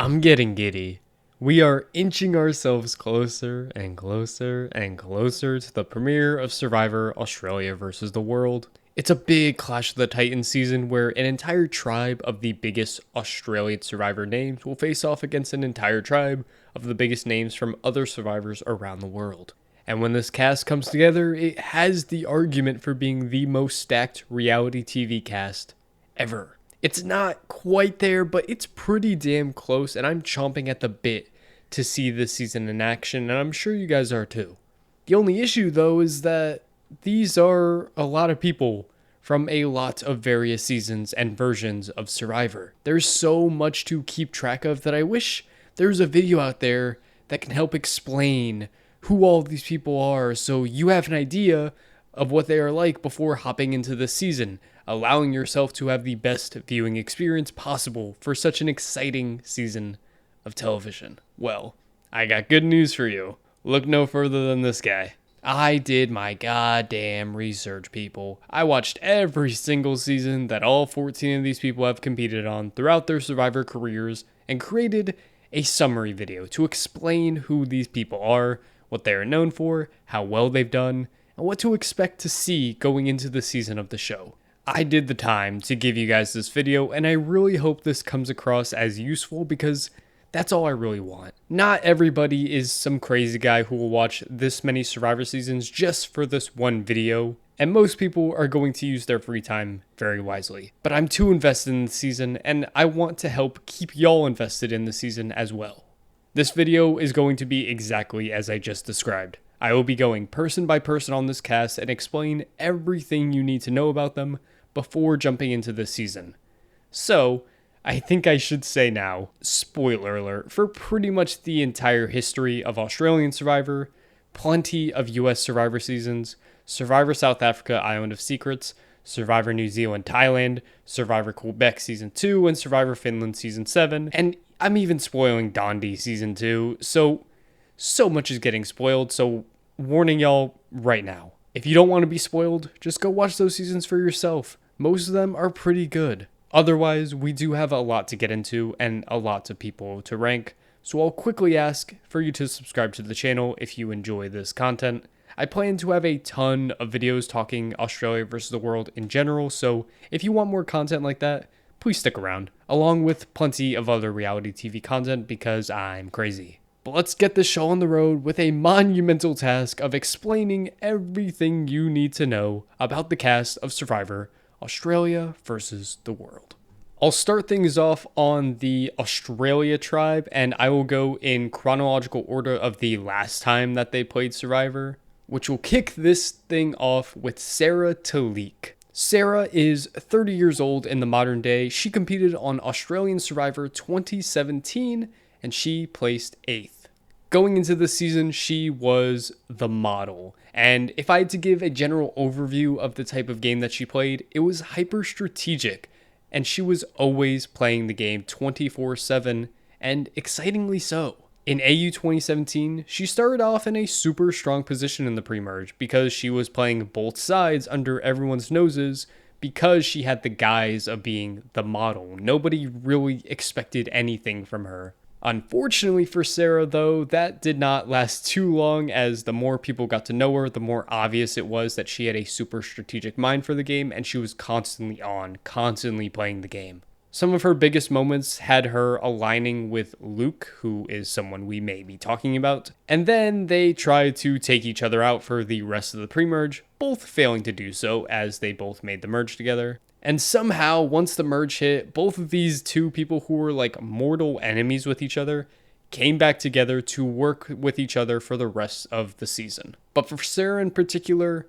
I'm getting giddy. We are inching ourselves closer and closer and closer to the premiere of Survivor Australia versus the World. It's a big Clash of the Titans season where an entire tribe of the biggest Australian Survivor names will face off against an entire tribe of the biggest names from other survivors around the world. And when this cast comes together, it has the argument for being the most stacked reality TV cast ever. It's not quite there, but it's pretty damn close, and I'm chomping at the bit to see this season in action, and I'm sure you guys are too. The only issue, though, is that these are a lot of people from a lot of various seasons and versions of Survivor. There's so much to keep track of that I wish there's a video out there that can help explain who all these people are so you have an idea of what they are like before hopping into this season, allowing yourself to have the best viewing experience possible for such an exciting season of television. Well, I got good news for you. Look no further than this guy. I did my goddamn research, people. I watched every single season that all 14 of these people have competed on throughout their Survivor careers and created a summary video to explain who these people are, what they are known for, how well they've done, and what to expect to see going into the season of the show. I did the time to give you guys this video, and I really hope this comes across as useful because that's all I really want. Not everybody is some crazy guy who will watch this many Survivor seasons just for this one video, and most people are going to use their free time very wisely. But I'm too invested in the season, and I want to help keep y'all invested in the season as well. This video is going to be exactly as I just described. I will be going person by person on this cast and explain everything you need to know about them before jumping into this season. So, I think I should say now, spoiler alert, for pretty much the entire history of Australian Survivor, plenty of US Survivor seasons, Survivor South Africa Island of Secrets, Survivor New Zealand Thailand, Survivor Quebec Season 2, and Survivor Finland Season 7, and I'm even spoiling Dondi Season 2, so much is getting spoiled, so warning y'all right now. If you don't want to be spoiled, just go watch those seasons for yourself. Most of them are pretty good. Otherwise, we do have a lot to get into and a lot of people to rank, so I'll quickly ask for you to subscribe to the channel if you enjoy this content. I plan to have a ton of videos talking Australia versus the world in general, so if you want more content like that, please stick around, along with plenty of other reality TV content because I'm crazy. But let's get this show on the road with a monumental task of explaining everything you need to know about the cast of Survivor Australia versus the world. I'll start things off on the Australia tribe, and I will go in chronological order of the last time that they played Survivor, which will kick this thing off with Sere Tique. Sere is 30 years old in the modern day. She competed on Australian Survivor 2017, and she placed 8th. Going into this season, she was the model. And if I had to give a general overview of the type of game that she played, it was hyper strategic. And she was always playing the game 24/7, and excitingly so. In AU 2017, she started off in a super strong position in the pre-merge because she was playing both sides under everyone's noses because she had the guise of being the model. Nobody really expected anything from her. Unfortunately for Sere, though, that did not last too long, as the more people got to know her, the more obvious it was that she had a super strategic mind for the game, and she was constantly playing the game. Some of her biggest moments had her aligning with Luke, who is someone we may be talking about, and then they tried to take each other out for the rest of the pre-merge, both failing to do so as they both made the merge together. And somehow, once the merge hit, both of these two people who were like mortal enemies with each other came back together to work with each other for the rest of the season. But for Sere in particular,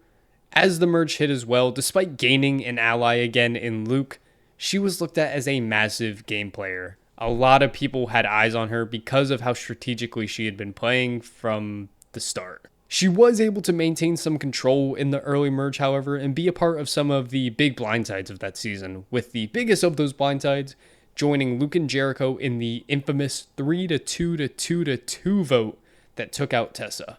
as the merge hit as well, despite gaining an ally again in Luke, she was looked at as a massive game player. A lot of people had eyes on her because of how strategically she had been playing from the start. She was able to maintain some control in the early merge, however, and be a part of some of the big blindsides of that season, with the biggest of those blindsides joining Luke and Jericho in the infamous 3-2-2-2 vote that took out Tessa.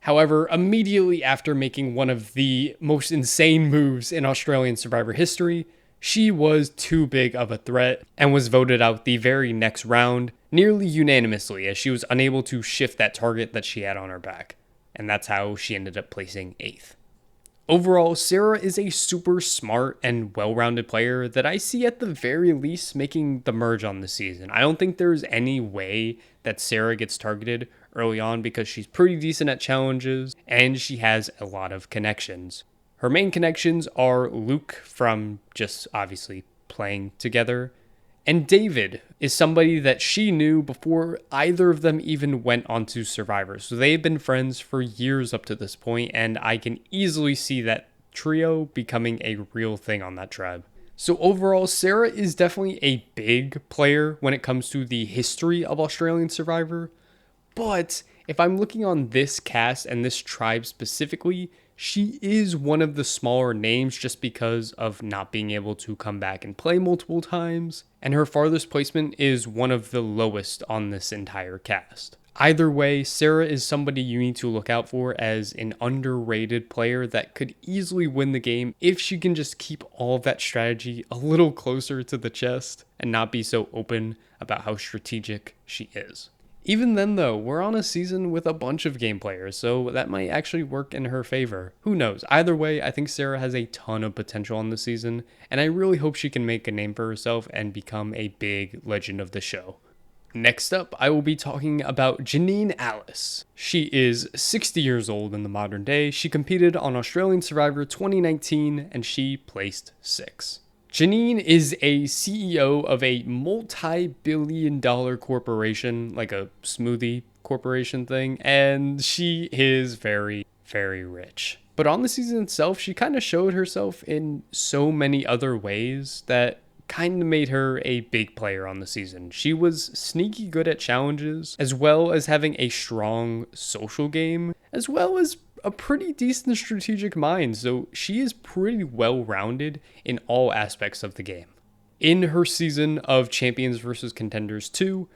However, immediately after making one of the most insane moves in Australian Survivor history, she was too big of a threat and was voted out the very next round, nearly unanimously, as she was unable to shift that target that she had on her back. And that's how she ended up placing 8th. Overall, Sere is a super smart and well-rounded player that I see at the very least making the merge on the season. I don't think there's any way that Sere gets targeted early on because she's pretty decent at challenges and she has a lot of connections. Her main connections are Luke from just obviously playing together, and David is somebody that she knew before either of them even went onto Survivor. So they've been friends for years up to this point, and I can easily see that trio becoming a real thing on that tribe. So overall, Sere is definitely a big player when it comes to the history of Australian Survivor. But if I'm looking on this cast and this tribe specifically, she is one of the smaller names just because of not being able to come back and play multiple times, and her farthest placement is one of the lowest on this entire cast. Either way, Sere is somebody you need to look out for as an underrated player that could easily win the game if she can just keep all of that strategy a little closer to the chest and not be so open about how strategic she is. Even then, though, we're on a season with a bunch of game players, so that might actually work in her favor. Who knows? Either way, I think Sere has a ton of potential on the season, and I really hope she can make a name for herself and become a big legend of the show. Next up, I will be talking about Janine Alice. She is 60 years old in the modern day. She competed on Australian Survivor 2019, and she placed 6th. Janine is a CEO of a multi-billion-dollar corporation, like a smoothie corporation thing, and she is very, very rich. But on the season itself, she kind of showed herself in so many other ways that kind of made her a big player on the season. She was sneaky good at challenges, as well as having a strong social game, as well as a pretty decent strategic mind, so she is pretty well-rounded in all aspects of the game. In her season of Champions vs. Contenders 2,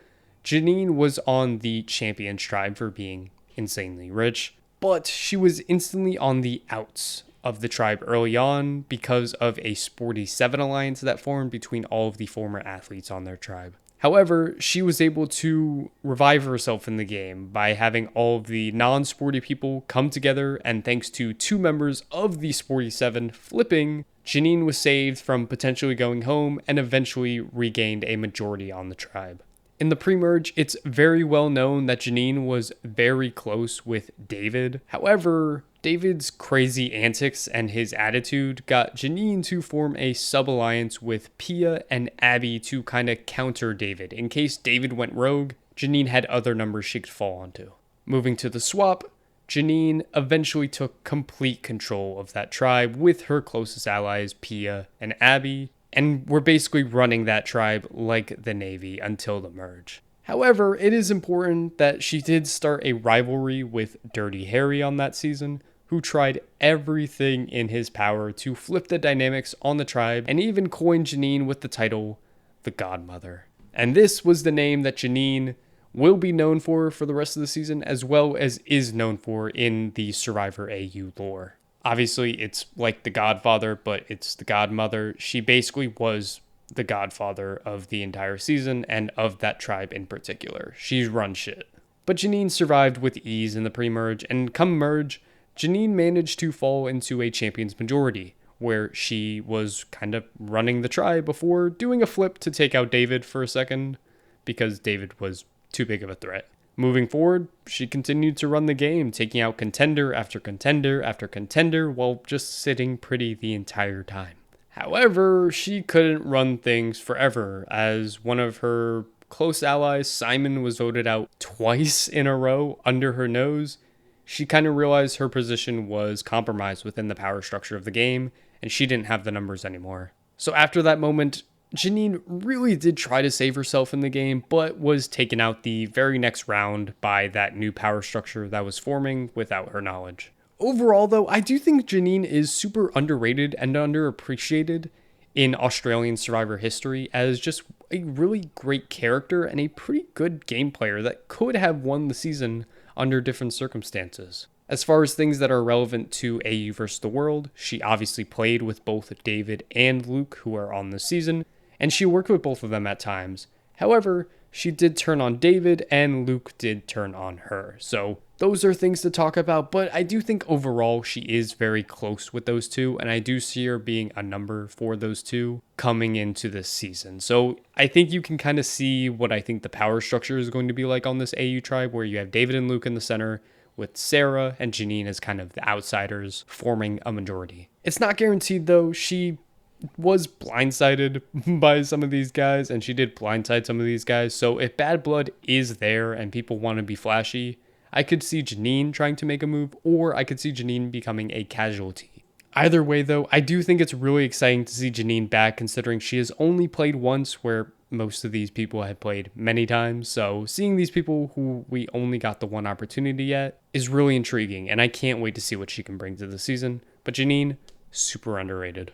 Janine was on the Champions tribe for being insanely rich, but she was instantly on the outs of the tribe early on because of a Sporty 7 alliance that formed between all of the former athletes on their tribe. However, she was able to revive herself in the game by having all of the non-sporty people come together, and thanks to 2 members of the Sporty 7 flipping, Janine was saved from potentially going home and eventually regained a majority on the tribe. In the pre-merge, it's very well known that Janine was very close with David. However, David's crazy antics and his attitude got Janine to form a sub-alliance with Pia and Abby to kind of counter David. In case David went rogue, Janine had other numbers she could fall onto. Moving to the swap, Janine eventually took complete control of that tribe with her closest allies, Pia and Abby, and were basically running that tribe like the Navy until the merge. However, it is important that she did start a rivalry with Dirty Harry on that season, who tried everything in his power to flip the dynamics on the tribe and even coined Janine with the title, the Godmother. And this was the name that Janine will be known for the rest of the season, as well as is known for in the Survivor AU lore. Obviously, it's like the Godfather, but it's the Godmother. She basically was the Godfather of the entire season and of that tribe in particular. She's run shit. But Janine survived with ease in the pre-merge, and come merge, Janine managed to fall into a Champions majority, where she was kind of running the tribe before doing a flip to take out David for a second, because David was too big of a threat. Moving forward, she continued to run the game, taking out contender after contender after contender while just sitting pretty the entire time. However, she couldn't run things forever, as one of her close allies, Simon, was voted out twice in a row under her nose. She kind of realized her position was compromised within the power structure of the game, and she didn't have the numbers anymore. So after that moment, Janine really did try to save herself in the game, but was taken out the very next round by that new power structure that was forming without her knowledge. Overall, though, I do think Janine is super underrated and underappreciated in Australian Survivor history as just a really great character and a pretty good game player that could have won the season under different circumstances. As far as things that are relevant to AU vs. the World, she obviously played with both David and Luke, who are on the season, and she worked with both of them at times. However, she did turn on David and Luke did turn on her. So those are things to talk about, but I do think overall she is very close with those two, and I do see her being a number for those two coming into this season. So I think you can kind of see what I think the power structure is going to be like on this AU tribe, where you have David and Luke in the center, with Sere and Janine as kind of the outsiders forming a majority. It's not guaranteed though. She was blindsided by some of these guys, and she did blindside some of these guys. So if bad blood is there and people want to be flashy, I could see Janine trying to make a move, or I could see Janine becoming a casualty. Either way though, I do think it's really exciting to see Janine back, considering she has only played once, where most of these people have played many times. So seeing these people who we only got the one opportunity at is really intriguing, and I can't wait to see what she can bring to the season. But Janine, super underrated.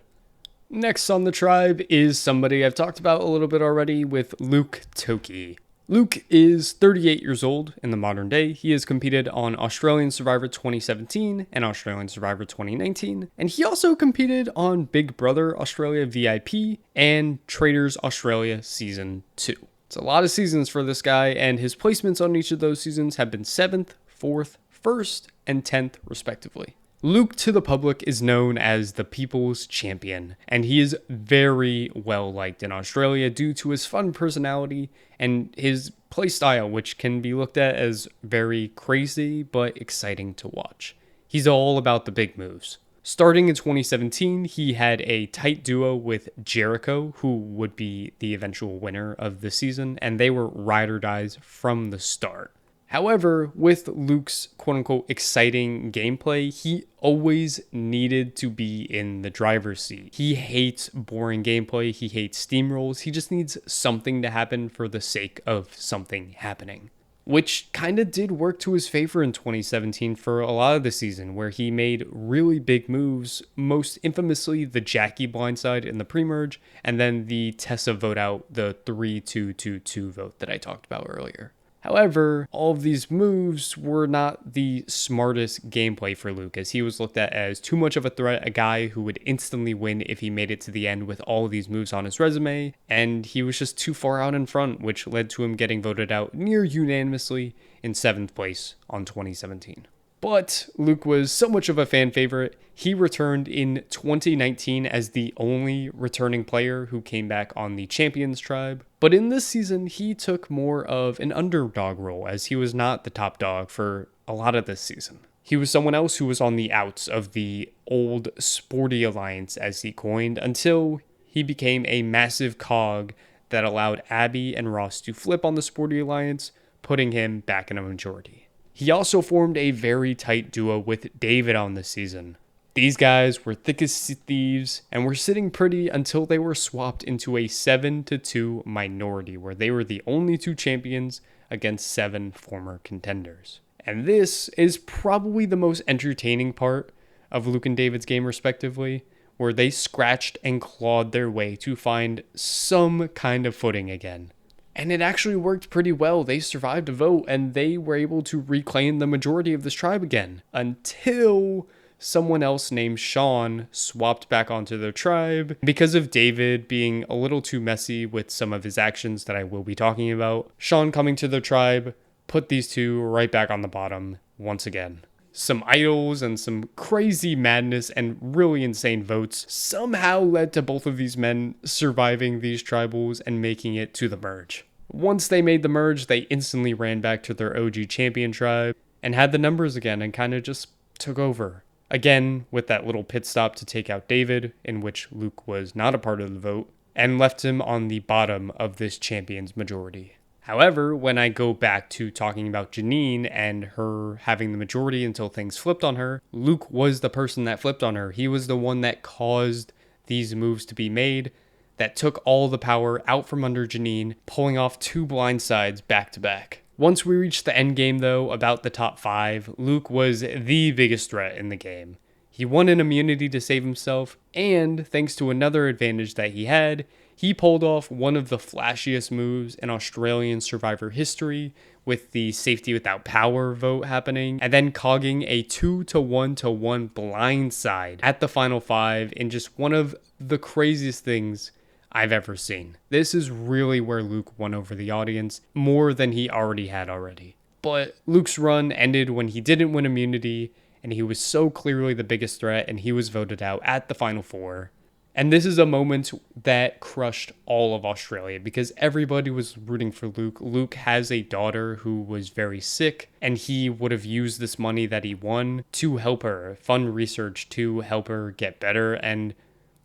Next on the tribe is somebody I've talked about a little bit already, with Luke Toki. Luke is 38 years old in the modern day. He has competed on Australian Survivor 2017 and Australian Survivor 2019, and he also competed on Big Brother Australia VIP and Traders Australia Season 2. It's a lot of seasons for this guy, and his placements on each of those seasons have been 7th, 4th, 1st, and 10th respectively. Luke to the public is known as the People's Champion, and he is very well liked in Australia due to his fun personality and his playstyle, which can be looked at as very crazy but exciting to watch. He's all about the big moves. Starting in 2017, he had a tight duo with Jericho, who would be the eventual winner of the season, and they were ride or dies from the start. However, with Luke's quote-unquote exciting gameplay, he always needed to be in the driver's seat. He hates boring gameplay, he hates steamrolls, he just needs something to happen for the sake of something happening. Which kind of did work to his favor in 2017 for a lot of the season, where he made really big moves, most infamously the Jackie blindside in the pre-merge, and then the Tessa vote out, the 3-2-2-2 vote that I talked about earlier. However, all of these moves were not the smartest gameplay for Luke, as he was looked at as too much of a threat, a guy who would instantly win if he made it to the end with all of these moves on his resume, and he was just too far out in front, which led to him getting voted out near unanimously in 7th place on 2017. But Luke was so much of a fan favorite, he returned in 2019 as the only returning player who came back on the Champions tribe. But in this season, he took more of an underdog role, as he was not the top dog for a lot of this season. He was someone else who was on the outs of the old Sporty Alliance, as he coined, until he became a massive cog that allowed Abby and Ross to flip on the Sporty Alliance, putting him back in a majority. He also formed a very tight duo with David on this season. These guys were thick as thieves and were sitting pretty until they were swapped into a 7-2 minority, where they were the only two champions against 7 former contenders. And this is probably the most entertaining part of Luke and David's game respectively, where they scratched and clawed their way to find some kind of footing again. And it actually worked pretty well. They survived a vote and they were able to reclaim the majority of this tribe again, until someone else named Sean swapped back onto their tribe. Because of David being a little too messy with some of his actions that I will be talking about, Sean coming to their tribe put these two right back on the bottom once again. Some idols and some crazy madness and really insane votes somehow led to both of these men surviving these tribals and making it to the merge. Once they made the merge, they instantly ran back to their OG champion tribe and had the numbers again and kind of just took over. Again, with that little pit stop to take out David, in which Luke was not a part of the vote, and left him on the bottom of this champion's majority. However, when I go back to talking about Janine and her having the majority until things flipped on her, Luke was the person that flipped on her. He was the one that caused these moves to be made, that took all the power out from under Janine, pulling off 2 blindsides back to back. Once we reached the end game though, about the top 5, Luke was the biggest threat in the game. He won an immunity to save himself, and thanks to another advantage that he had, he pulled off one of the flashiest moves in Australian Survivor history, with the safety without power vote happening, and then cogging a 2-1-1 blindside at the final 5 in just one of the craziest things I've ever seen. This is really where Luke won over the audience, more than he already had already. But Luke's run ended when he didn't win immunity, and he was so clearly the biggest threat, and he was voted out at the Final Four. And this is a moment that crushed all of Australia because everybody was rooting for Luke. Luke has a daughter who was very sick, and he would have used this money that he won to help her, fund research to help her get better. And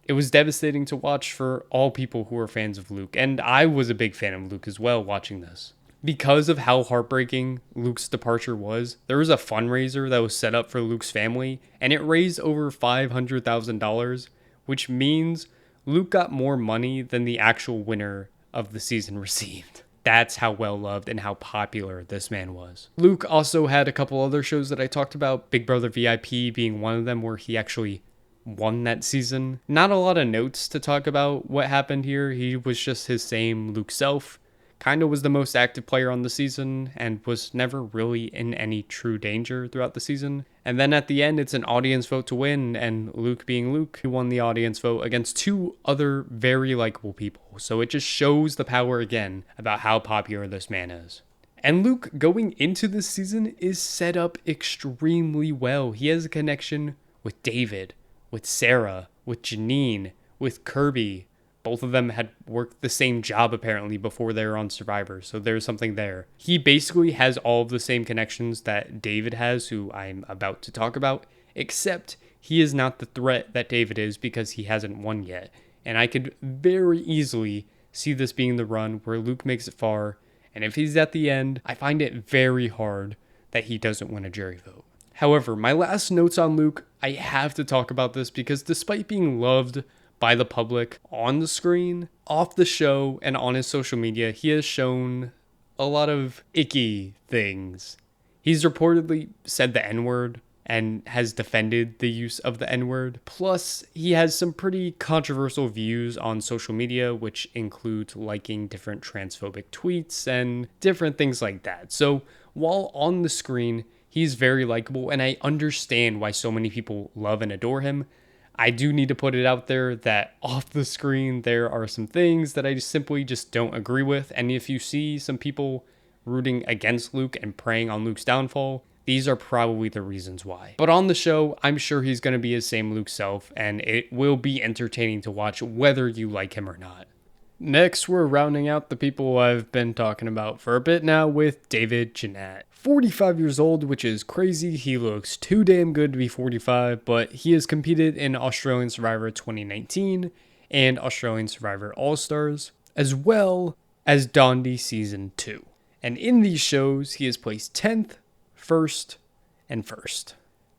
it was devastating to watch for all people who are fans of Luke. And I was a big fan of Luke as well watching this. Because of how heartbreaking Luke's departure was, there was a fundraiser that was set up for Luke's family, and it raised over $500,000, which means Luke got more money than the actual winner of the season received. That's how well loved and how popular this man was. Luke also had a couple other shows that I talked about, Big Brother VIP being one of them, where he actually won that season. Not a lot of notes to talk about what happened here. He was just his same Luke self. Kind of was the most active player on the season and was never really in any true danger throughout the season. And then at the end, it's an audience vote to win, and Luke being Luke, he won the audience vote against two other very likable people. So it just shows the power again about how popular this man is. And Luke, going into this season, is set up extremely well. He has a connection with David, with Sarah, with Janine, with Kirby. Both of them had worked the same job apparently before they were on Survivor, so there's something there. He basically has all of the same connections that David has, who I'm about to talk about, except he is not the threat that David is because he hasn't won yet. And I could very easily see this being the run where Luke makes it far, and if he's at the end, I find it very hard that he doesn't win a jury vote. However, my last notes on Luke, I have to talk about this because despite being loved by the public on the screen, off the show, and on his social media, he has shown a lot of icky things. He's reportedly said the N-word and has defended the use of the N-word. Plus, he has some pretty controversial views on social media, which include liking different transphobic tweets and different things like that. So while on the screen, he's very likable, and I understand why so many people love and adore him. I do need to put it out there that off the screen, there are some things that I simply just don't agree with. And if you see some people rooting against Luke and preying on Luke's downfall, these are probably the reasons why. But on the show, I'm sure he's going to be his same Luke self, and it will be entertaining to watch whether you like him or not. Next, we're rounding out the people I've been talking about for a bit now with David Janette. 45 years old, which is crazy. He looks too damn good to be 45, but he has competed in Australian Survivor 2019 and Australian Survivor All-Stars, as well as Dondi Season 2. And in these shows, he has placed 10th, 1st, and 1st.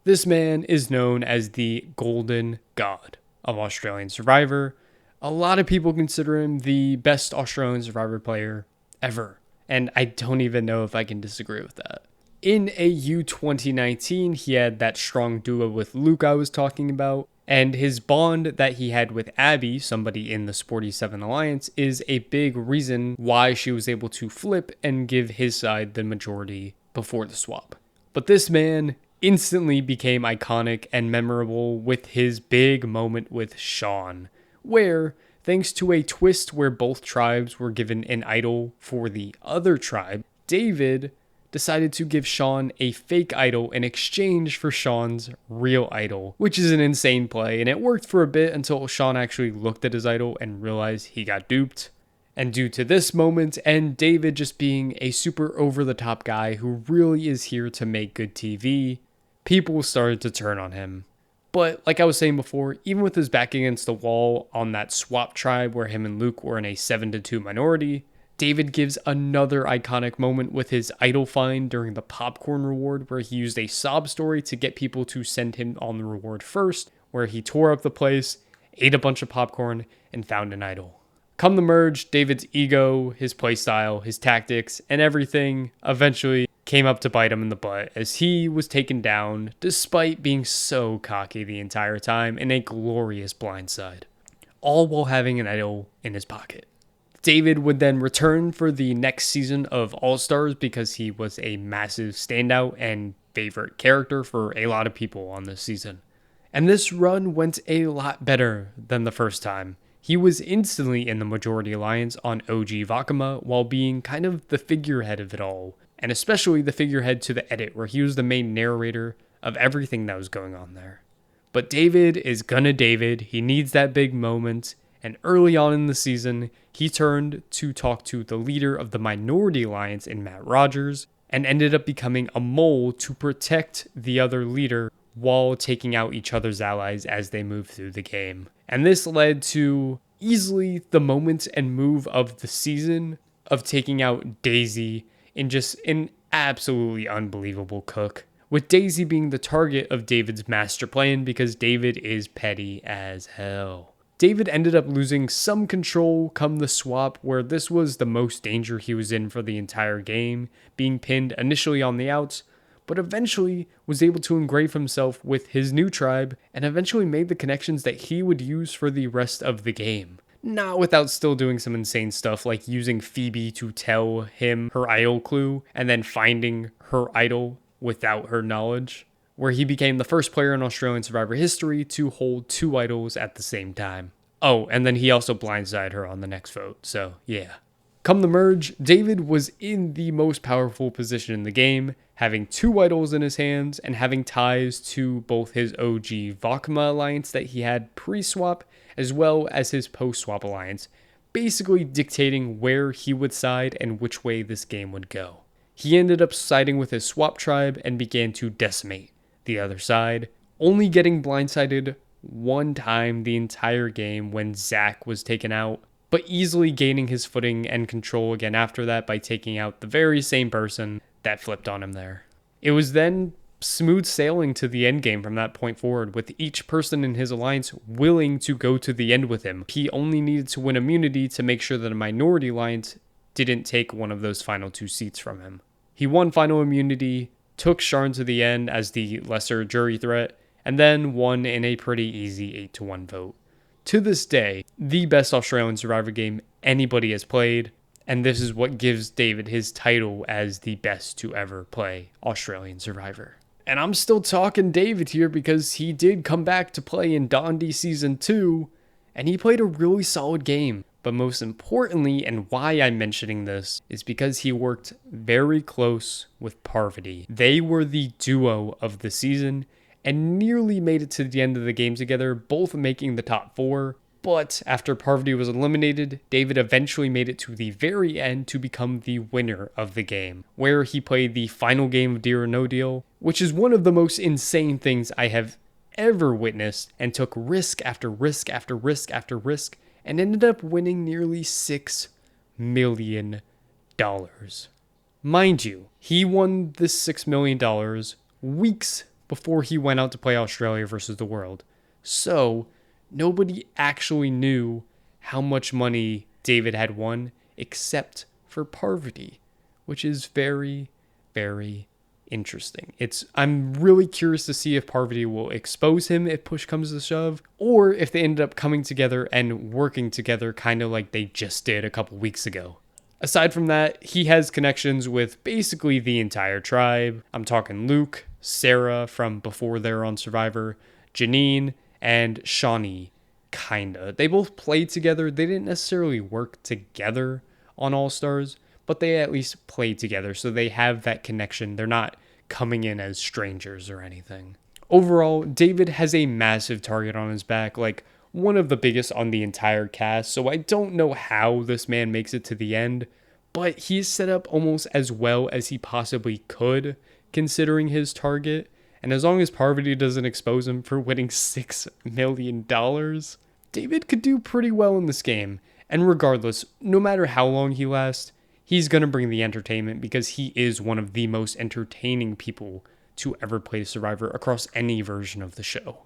This man is known as the Golden God of Australian Survivor. A lot of people consider him the best Australian Survivor player ever, and I don't even know if I can disagree with that. In AU 2019, he had that strong duo with Luke I was talking about, and his bond that he had with Abby, somebody in the Sporty 7 Alliance, is a big reason why she was able to flip and give his side the majority before the swap. But this man instantly became iconic and memorable with his big moment with Shaun, where, thanks to a twist where both tribes were given an idol for the other tribe, David decided to give Shaun a fake idol in exchange for Shaun's real idol, which is an insane play, and it worked for a bit until Shaun actually looked at his idol and realized he got duped. And due to this moment, and David just being a super over-the-top guy who really is here to make good TV, people started to turn on him. But like I was saying before, even with his back against the wall on that swap tribe where him and Luke were in a 7-2 minority, David gives another iconic moment with his idol find during the popcorn reward, where he used a sob story to get people to send him on the reward first, where he tore up the place, ate a bunch of popcorn, and found an idol. Come the merge, David's ego, his playstyle, his tactics, and everything eventually came up to bite him in the butt as he was taken down despite being so cocky the entire time in a glorious blindside, all while having an idol in his pocket. David would then return for the next season of All-Stars because he was a massive standout and favorite character for a lot of people on this season. And this run went a lot better than the first time. He was instantly in the majority alliance on OG Vakama while being kind of the figurehead of it all, and especially the figurehead to the edit where he was the main narrator of everything that was going on there. But David is gonna David, he needs that big moment, and early on in the season, he turned to talk to the leader of the Minority Alliance in Matt Rogers, and ended up becoming a mole to protect the other leader while taking out each other's allies as they move through the game. And this led to easily the moment and move of the season of taking out Daisy in just an absolutely unbelievable cook, with Daisy being the target of David's master plan because David is petty as hell. David ended up losing some control come the swap, where this was the most danger he was in for the entire game, being pinned initially on the outs, but eventually was able to engrave himself with his new tribe and eventually made the connections that he would use for the rest of the game. Not without still doing some insane stuff like using Phoebe to tell him her idol clue and then finding her idol without her knowledge, where he became the first player in Australian Survivor history to hold 2 idols at the same time. Oh, and then he also blindsided her on the next vote, so yeah. Come the merge, David was in the most powerful position in the game, having 2 idols in his hands and having ties to both his OG Vakama alliance that he had pre-swap as well as his post-swap alliance, basically dictating where he would side and which way this game would go. He ended up siding with his swap tribe and began to decimate the other side, only getting blindsided one time the entire game when Zach was taken out, but easily gaining his footing and control again after that by taking out the very same person that flipped on him there. It was then smooth sailing to the end game from that point forward, with each person in his alliance willing to go to the end with him. He only needed to win immunity to make sure that a minority alliance didn't take one of those final 2 seats from him. He won final immunity, took Sharn to the end as the lesser jury threat, and then won in a pretty easy 8-1 vote. To this day, the best Australian Survivor game anybody has played, and this is what gives David his title as the best to ever play Australian Survivor. And I'm still talking David here because he did come back to play in Dondi Season 2, and he played a really solid game. But most importantly, and why I'm mentioning this, is because he worked very close with Parvati. They were the duo of the season, and nearly made it to the end of the game together, both making the top 4. But after Parvati was eliminated, David eventually made it to the very end to become the winner of the game, where he played the final game of Deal or No Deal, which is one of the most insane things I have ever witnessed, and took risk after risk after risk after risk, and ended up winning nearly $6 million. Mind you, he won this $6 million weeks before he went out to play Australia versus the world. So, nobody actually knew how much money David had won except for Parvati, which is very, very interesting. I'm really curious to see if Parvati will expose him if push comes to shove, or if they ended up coming together and working together kind of like they just did a couple weeks ago. Aside from that, he has connections with basically the entire tribe. I'm talking Luke, Sere from before they were on Survivor, Janine, and Shaunella, kinda. They both played together. They didn't necessarily work together on All Stars, but they at least played together, so they have that connection. They're not coming in as strangers or anything. Overall, David has a massive target on his back, like one of the biggest on the entire cast, so I don't know how this man makes it to the end, but he's set up almost as well as he possibly could, considering his target, and as long as Parvati doesn't expose him for winning $6 million, David could do pretty well in this game. And regardless, no matter how long he lasts, he's going to bring the entertainment because he is one of the most entertaining people to ever play Survivor across any version of the show.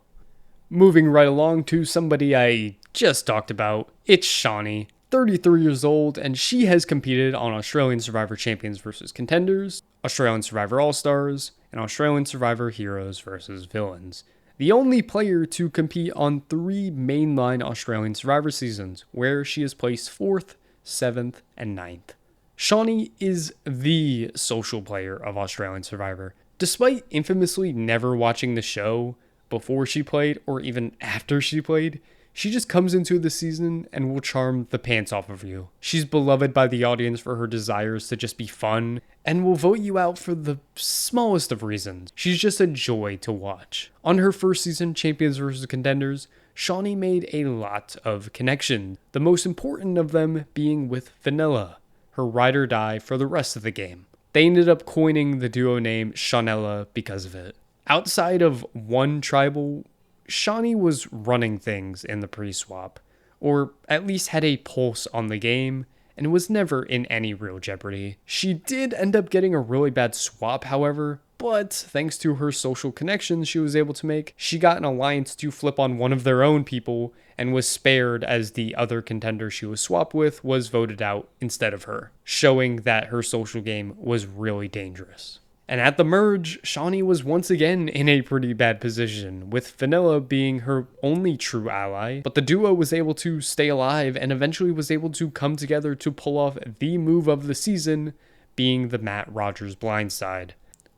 Moving right along to somebody I just talked about, it's Shaunella, 33 years old, and she has competed on Australian Survivor Champions vs. Contenders, Australian Survivor All-Stars, and Australian Survivor Heroes vs. Villains. The only player to compete on 3 mainline Australian Survivor seasons, where she has placed 4th, 7th, and 9th. Shaunella is the social player of Australian Survivor. Despite infamously never watching the show before she played or even after she played, She just comes into the season and will charm the pants off of you. She's beloved by the audience for her desires to just be fun and will vote you out for the smallest of reasons. She's just a joy to watch. On her first season, Champions vs. Contenders, Shawnee made a lot of connections, the most important of them being with Vanilla, her ride or die for the rest of the game. They ended up coining the duo name Shaunella because of it. Outside of one tribal, Shawnee was running things in the pre-swap, or at least had a pulse on the game, and was never in any real jeopardy. She did end up getting a really bad swap, however, but thanks to her social connections she was able to make, she got an alliance to flip on one of their own people and was spared as the other contender she was swapped with was voted out instead of her, showing that her social game was really dangerous. And at the merge, Shawnee was once again in a pretty bad position, with Vanilla being her only true ally, but the duo was able to stay alive and eventually was able to come together to pull off the move of the season, being the Matt Rogers blindside,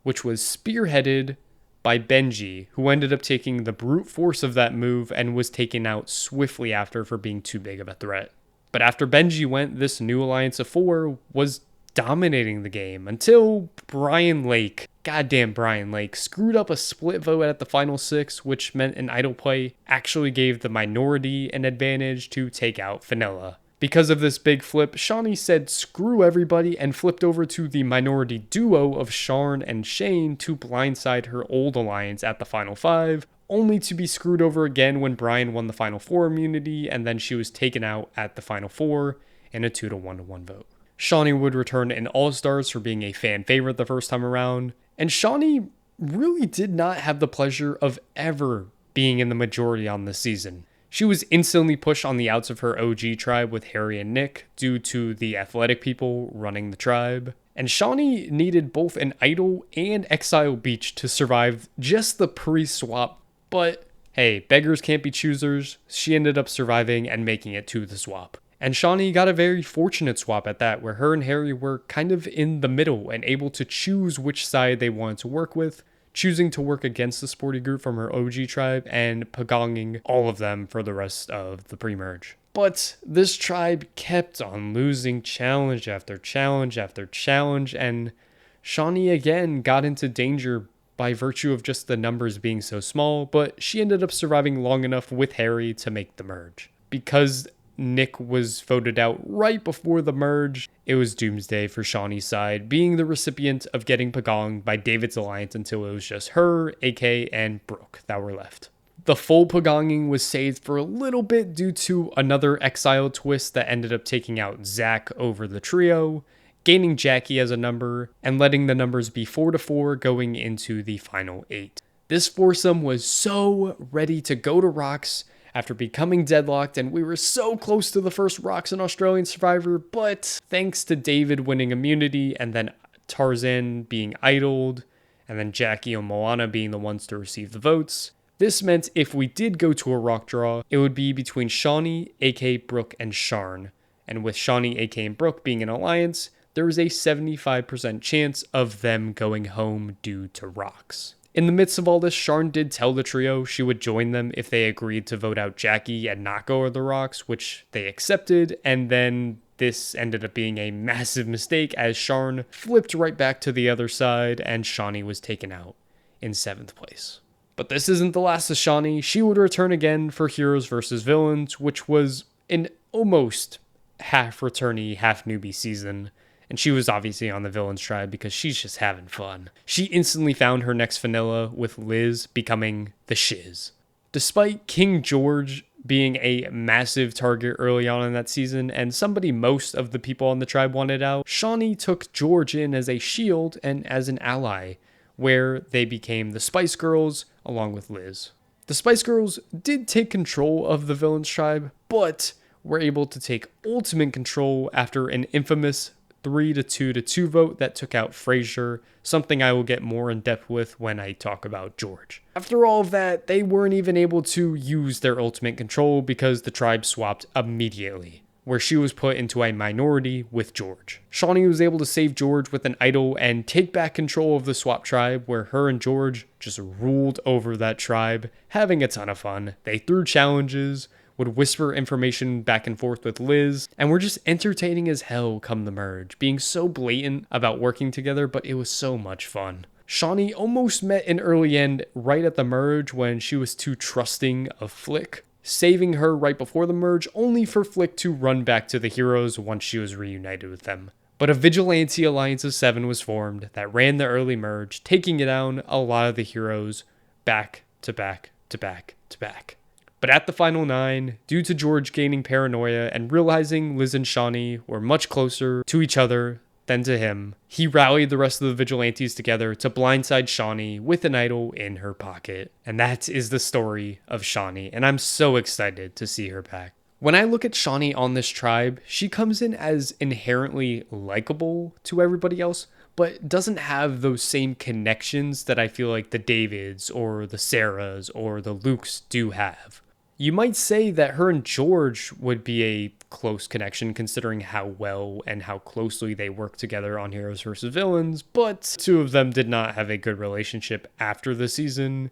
which was spearheaded by Benji, who ended up taking the brute force of that move and was taken out swiftly after for being too big of a threat. But after Benji went, this new alliance of 4 was dominating the game until Brian Lake, goddamn Brian Lake, screwed up a split vote at the final 6, which meant an idle play actually gave the minority an advantage to take out Vanilla. Because of this big flip, Shawnee said screw everybody and flipped over to the minority duo of Sharn and Shane to blindside her old alliance at the final 5, only to be screwed over again when Brian won the final 4 immunity, and then she was taken out at the final 4 in a 2-1-1 vote. Shawnee would return in All-Stars for being a fan favorite the first time around, and Shawnee really did not have the pleasure of ever being in the majority on this season. She was instantly pushed on the outs of her OG tribe with Harry and Nick due to the athletic people running the tribe, and Shawnee needed both an idol and exile beach to survive just the pre-swap, but hey, beggars can't be choosers. She ended up surviving and making it to the swap. And Shawnee got a very fortunate swap at that, where her and Harry were kind of in the middle and able to choose which side they wanted to work with, choosing to work against the sporty group from her OG tribe and pagonging all of them for the rest of the pre-merge. But this tribe kept on losing challenge after challenge after challenge, and Shawnee again got into danger by virtue of just the numbers being so small, but she ended up surviving long enough with Harry to make the merge. Because Nick was voted out right before the merge, it was doomsday for Shawnee's side, being the recipient of getting pagonged by David's alliance until it was just her, AK, and Brooke that were left. The full pagonging was saved for a little bit due to another exile twist that ended up taking out Zach over the trio, gaining Jackie as a number, and letting the numbers be 4-4 going into the final 8. This foursome was so ready to go to Rocks after becoming deadlocked, and we were so close to the first Rocks in Australian Survivor, but thanks to David winning immunity and then Tarzan being idled, and then Jackie and Moana being the ones to receive the votes, this meant if we did go to a rock draw, it would be between Shawnee, AK, Brooke, and Sharn. And with Shawnee, AK, and Brooke being an alliance, there was a 75% chance of them going home due to Rocks. In the midst of all this, Sharn did tell the trio she would join them if they agreed to vote out Jackie and not go over the Rocks, which they accepted, and then this ended up being a massive mistake as Sharn flipped right back to the other side and Shawnee was taken out in 7th place. But this isn't the last of Shawnee. She would return again for Heroes vs. Villains, which was an almost half returnee, half newbie season. And she was obviously on the Villains tribe because she's just having fun. She instantly found her next vanilla with Liz becoming the Shiz. Despite King George being a massive target early on in that season and somebody most of the people on the tribe wanted out, Shawnee took George in as a shield and as an ally, where they became the Spice Girls along with Liz. The Spice Girls did take control of the Villains tribe, but were able to take ultimate control after an infamous 3-2 vote that took out Frasier, something I will get more in depth with when I talk about George. After all of that, they weren't even able to use their ultimate control because the tribe swapped immediately, where she was put into a minority with George. Shawnee was able to save George with an idol and take back control of the swap tribe, where her and George just ruled over that tribe, having a ton of fun. They threw challenges would whisper information back and forth with Liz, and were just entertaining as hell come the merge, being so blatant about working together, but it was so much fun. Shawnee almost met an early end right at the merge when she was too trusting of Flick, saving her right before the merge, only for Flick to run back to the heroes once she was reunited with them. But a vigilante alliance of 7 was formed that ran the early merge, taking down a lot of the heroes back to back to back to back. But at the final 9, due to George gaining paranoia and realizing Liz and Shawnee were much closer to each other than to him, he rallied the rest of the vigilantes together to blindside Shawnee with an idol in her pocket. And that is the story of Shawnee, and I'm so excited to see her back. When I look at Shawnee on this tribe, she comes in as inherently likable to everybody else, but doesn't have those same connections that I feel like the Davids or the Sarahs or the Lukes do have. You might say that her and George would be a close connection considering how well and how closely they work together on Heroes vs. Villains, but 2 of them did not have a good relationship after the season,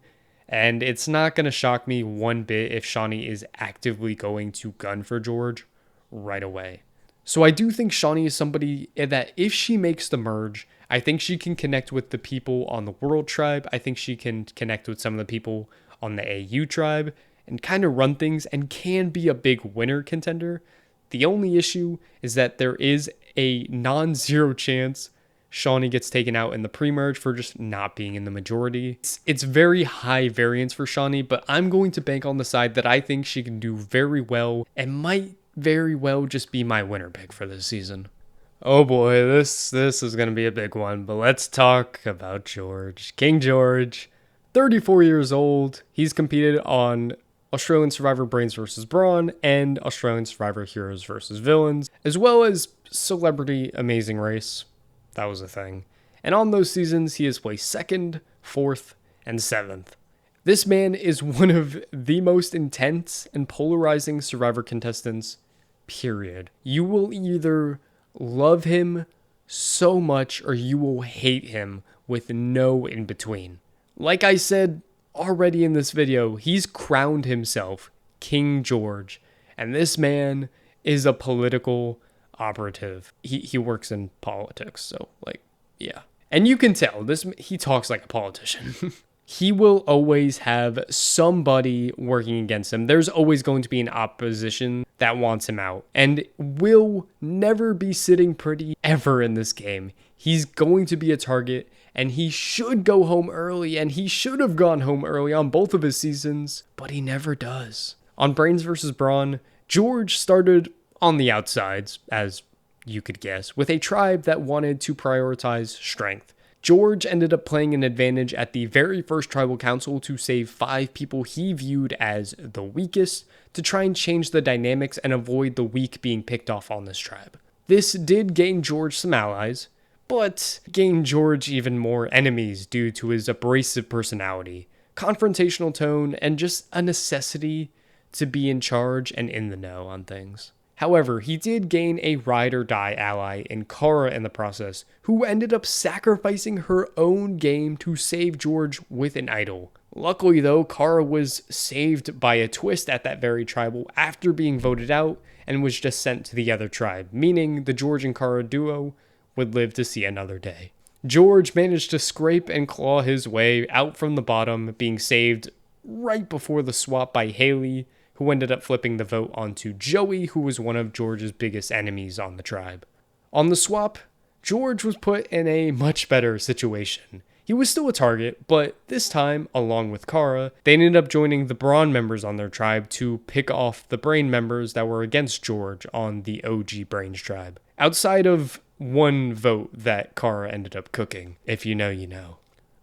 and it's not going to shock me one bit if Shawnee is actively going to gun for George right away. So I do think Shawnee is somebody that if she makes the merge, I think she can connect with the people on the World Tribe. I think she can connect with some of the people on the AU Tribe and kind of run things and can be a big winner contender. The only issue is that there is a non-zero chance Shawnee gets taken out in the pre-merge for just not being in the majority. It's very high variance for Shawnee, but I'm going to bank on the side that I think she can do very well and might very well just be my winner pick for this season. Oh boy, this is going to be a big one, but let's talk about George. King George, 34 years old. He's competed on Australian Survivor Brains vs. Brawn and Australian Survivor Heroes vs. Villains, as well as Celebrity Amazing Race. That was a thing. And on those seasons, he has placed 2nd, 4th, and 7th. This man is one of the most intense and polarizing Survivor contestants, period. You will either love him so much or you will hate him with no in between. Like I said already in this video, he's crowned himself King George, and this man is a political operative. He works in politics, so yeah. And you can tell he talks like a politician. He will always have somebody working against him. There's always going to be an opposition that wants him out and will never be sitting pretty ever in this game. He's going to be a target, and he should go home early, and he should have gone home early on both of his seasons, but he never does. On Brains vs. Brawn, George started on the outsides, as you could guess, with a tribe that wanted to prioritize strength. George ended up playing an advantage at the very first tribal council to save 5 people he viewed as the weakest to try and change the dynamics and avoid the weak being picked off on this tribe. This did gain George some allies, but gained George even more enemies due to his abrasive personality, confrontational tone, and just a necessity to be in charge and in the know on things. However, he did gain a ride or die ally in Kara in the process, who ended up sacrificing her own game to save George with an idol. Luckily though, Kara was saved by a twist at that very tribal after being voted out and was just sent to the other tribe, meaning the George and Kara duo would live to see another day. George managed to scrape and claw his way out from the bottom, being saved right before the swap by Haley, who ended up flipping the vote onto Joey, who was one of George's biggest enemies on the tribe. On the swap, George was put in a much better situation. He was still a target, but this time, along with Kara, they ended up joining the Brawn members on their tribe to pick off the Brain members that were against George on the OG Brains tribe. Outside of one vote that Kara ended up cooking. If you know, you know.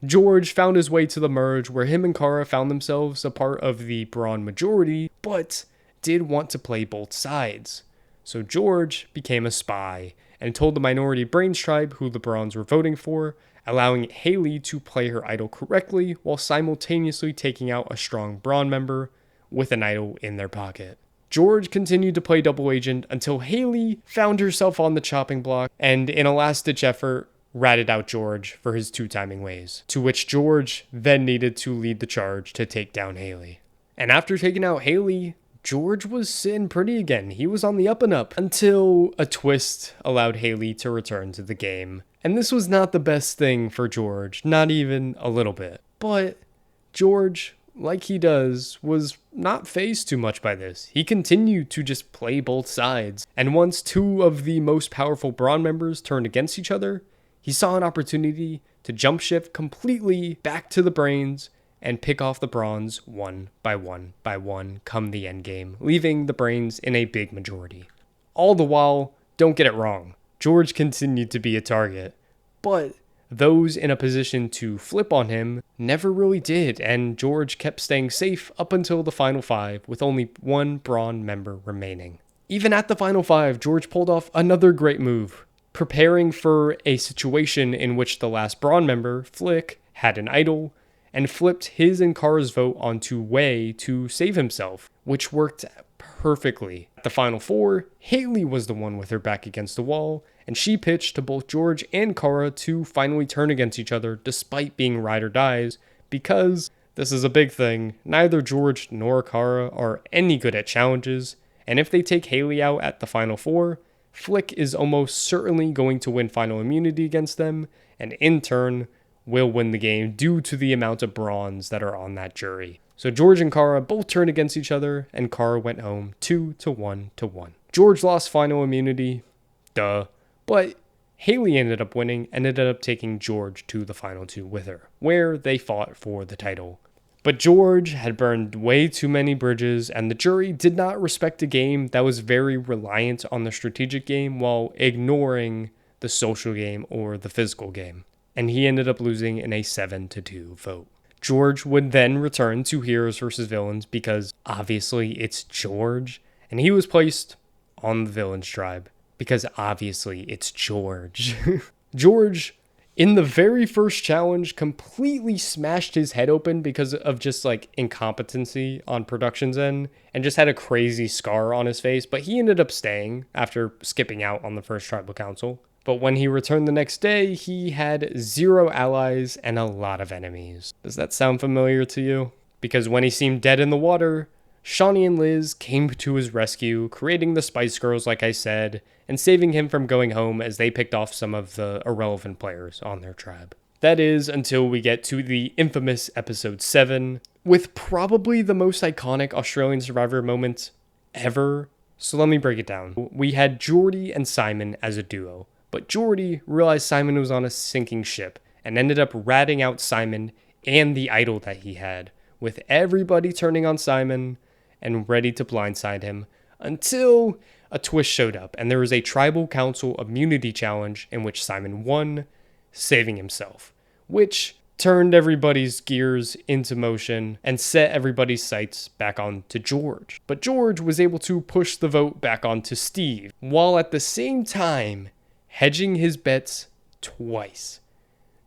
George found his way to the merge where him and Kara found themselves a part of the Brawn majority, but did want to play both sides. So George became a spy and told the minority Brains tribe who the Brawns were voting for, allowing Haley to play her idol correctly while simultaneously taking out a strong Brawn member with an idol in their pocket. George continued to play double agent until Haley found herself on the chopping block and in a last-ditch effort ratted out George for his 2-timing ways, to which George then needed to lead the charge to take down Haley. And after taking out Haley, George was sitting pretty again. He was on the up and up until a twist allowed Haley to return to the game. And this was not the best thing for George, not even a little bit. But George, like he does, was not fazed too much by this. He continued to just play both sides. And once two of the most powerful Brawn members turned against each other, he saw an opportunity to jump shift completely back to the Brains and pick off the Brawns one by one come the end game, leaving the Brains in a big majority. All the while, don't get it wrong, George continued to be a target, but those in a position to flip on him never really did, and George kept staying safe up until the final 5 with only one Brawn member remaining. Even at the final 5, George pulled off another great move, preparing for a situation in which the last Brawn member, Flick, had an idol, and flipped his and Kara's vote onto Wei to save himself, which worked perfectly. At the final 4, Haley was the one with her back against the wall, and she pitched to both George and Kara to finally turn against each other despite being ride or dies, because, this is a big thing, neither George nor Kara are any good at challenges, and if they take Haley out at the final 4, Flick is almost certainly going to win final immunity against them, and in turn, will win the game due to the amount of bronze that are on that jury. So George and Kara both turned against each other, and Kara went home 2-1-1. George lost final immunity, but Haley ended up winning and ended up taking George to the final 2 with her, where they fought for the title. But George had burned way too many bridges, and the jury did not respect a game that was very reliant on the strategic game while ignoring the social game or the physical game. And he ended up losing in a 7-2 vote. George would then return to Heroes vs. Villains because obviously it's George, and he was placed on the Villains tribe because obviously it's George. George, in the very first challenge, completely smashed his head open because of just like incompetency on production's end and just had a crazy scar on his face, but he ended up staying after skipping out on the first tribal council. But when he returned the next day, he had 0 allies and a lot of enemies. Does that sound familiar to you? Because when he seemed dead in the water, Shawnee and Liz came to his rescue, creating the Spice Girls like I said, and saving him from going home as they picked off some of the irrelevant players on their tribe. That is until we get to the infamous episode 7, with probably the most iconic Australian Survivor moment ever. So let me break it down. We had Geordie and Simon as a duo. But Geordie realized Simon was on a sinking ship and ended up ratting out Simon and the idol that he had, with everybody turning on Simon and ready to blindside him until a twist showed up and there was a tribal council immunity challenge in which Simon won, saving himself, which turned everybody's gears into motion and set everybody's sights back onto George. But George was able to push the vote back onto Steve, while at the same time hedging his bets twice.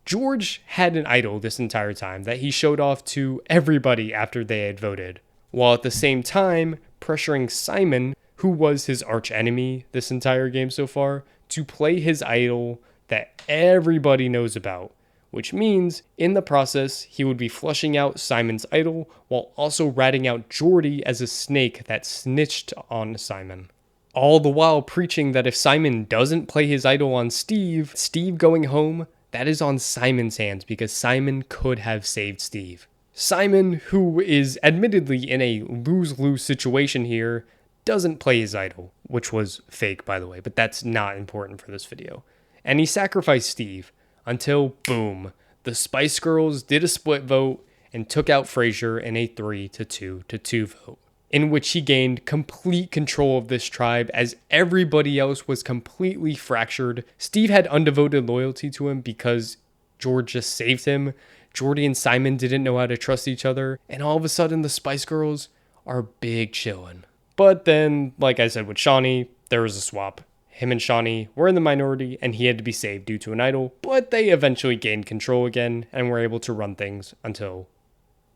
George had an idol this entire time that he showed off to everybody after they had voted, while at the same time pressuring Simon, who was his arch enemy this entire game so far, to play his idol that everybody knows about, which means in the process he would be flushing out Simon's idol while also ratting out Geordie as a snake that snitched on Simon. All the while preaching that if Simon doesn't play his idol on Steve going home, that is on Simon's hands because Simon could have saved Steve. Simon, who is admittedly in a lose-lose situation here, doesn't play his idol, which was fake by the way, but that's not important for this video. And he sacrificed Steve until, boom, the Spice Girls did a split vote and took out Fraser in a 3-2 vote, in which he gained complete control of this tribe as everybody else was completely fractured. Steve had undevoted loyalty to him because George just saved him. Geordie and Simon didn't know how to trust each other, and all of a sudden the Spice Girls are big chillin'. But then, like I said with Shawnee, there was a swap. Him and Shawnee were in the minority and he had to be saved due to an idol, but they eventually gained control again and were able to run things until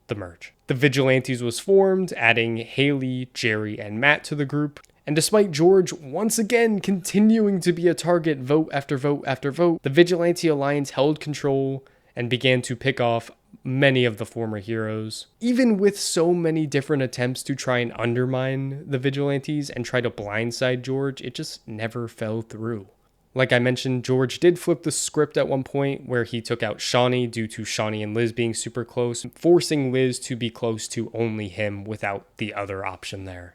the merge. The Vigilantes was formed, adding Haley, Jerry, and Matt to the group. And despite George once again continuing to be a target vote after vote after vote, the Vigilante Alliance held control and began to pick off many of the former heroes. Even with so many different attempts to try and undermine the vigilantes and try to blindside George, it just never fell through. Like I mentioned, George did flip the script at one point where he took out Shawnee due to Shawnee and Liz being super close, forcing Liz to be close to only him without the other option there.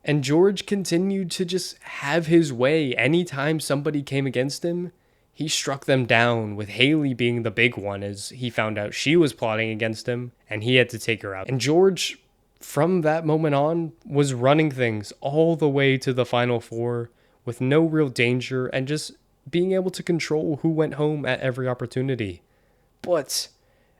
And George continued to just have his way. Anytime somebody came against him, he struck them down, with Haley being the big one as he found out she was plotting against him and he had to take her out. And George, from that moment on, was running things all the way to the final four with no real danger and just being able to control who went home at every opportunity. But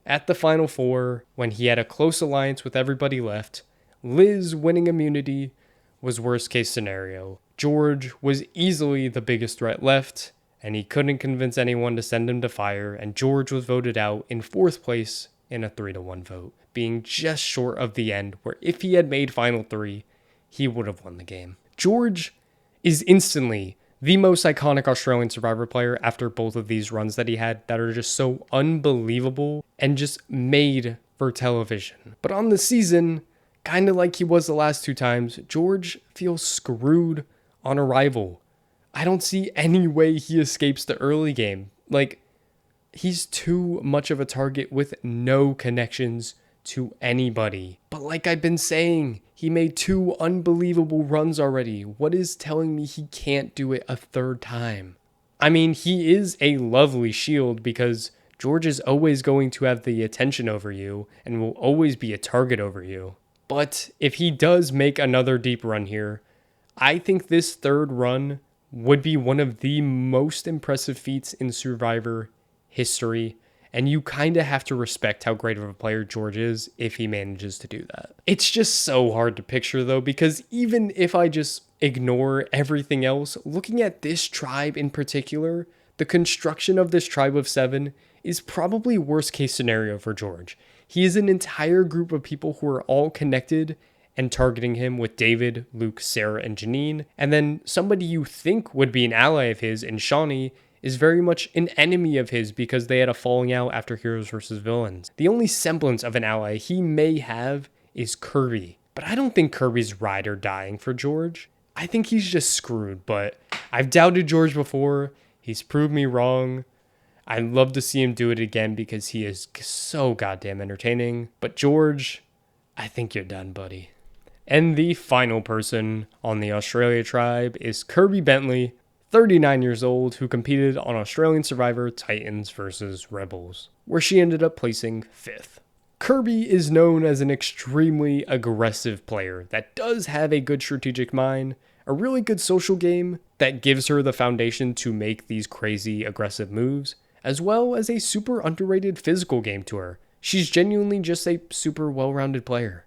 at the final four, when he had a close alliance with everybody left, Liz winning immunity was worst case scenario. George was easily the biggest threat left, and he couldn't convince anyone to send him to fire, and George was voted out in 4th place in a 3-1 vote, being just short of the end, where if he had made final 3, he would have won the game. George is instantly the most iconic Australian Survivor player after both of these runs that he had that are just so unbelievable and just made for television. But on the season, kind of like he was the last 2 times, George feels screwed on arrival. I don't see any way he escapes the early game. Like, he's too much of a target with no connections to anybody. But like I've been saying, he made 2 unbelievable runs already. What is telling me he can't do it a 3rd time? I mean, he is a lovely shield because George is always going to have the attention over you and will always be a target over you. But if he does make another deep run here, I think this 3rd run would be one of the most impressive feats in Survivor history, and you kind of have to respect how great of a player George is if he manages to do that. It's just so hard to picture though, because even if I just ignore everything else, looking at this tribe in particular, the construction of this tribe of 7 is probably worst case scenario for George. He is an entire group of people who are all connected and targeting him with David, Luke, Sere, and Janine. And then somebody you think would be an ally of his in Shawnee is very much an enemy of his because they had a falling out after Heroes vs. Villains. The only semblance of an ally he may have is Kirby. But I don't think Kirby's ride or dying for George. I think he's just screwed, but I've doubted George before. He's proved me wrong. I'd love to see him do it again because he is so goddamn entertaining. But George, I think you're done, buddy. And the final person on the Australia tribe is Kirby Bentley, 39 years old, who competed on Australian Survivor Titans vs. Rebels, where she ended up placing 5th. Kirby is known as an extremely aggressive player that does have a good strategic mind, a really good social game that gives her the foundation to make these crazy aggressive moves, as well as a super underrated physical game to her. She's genuinely just a super well-rounded player.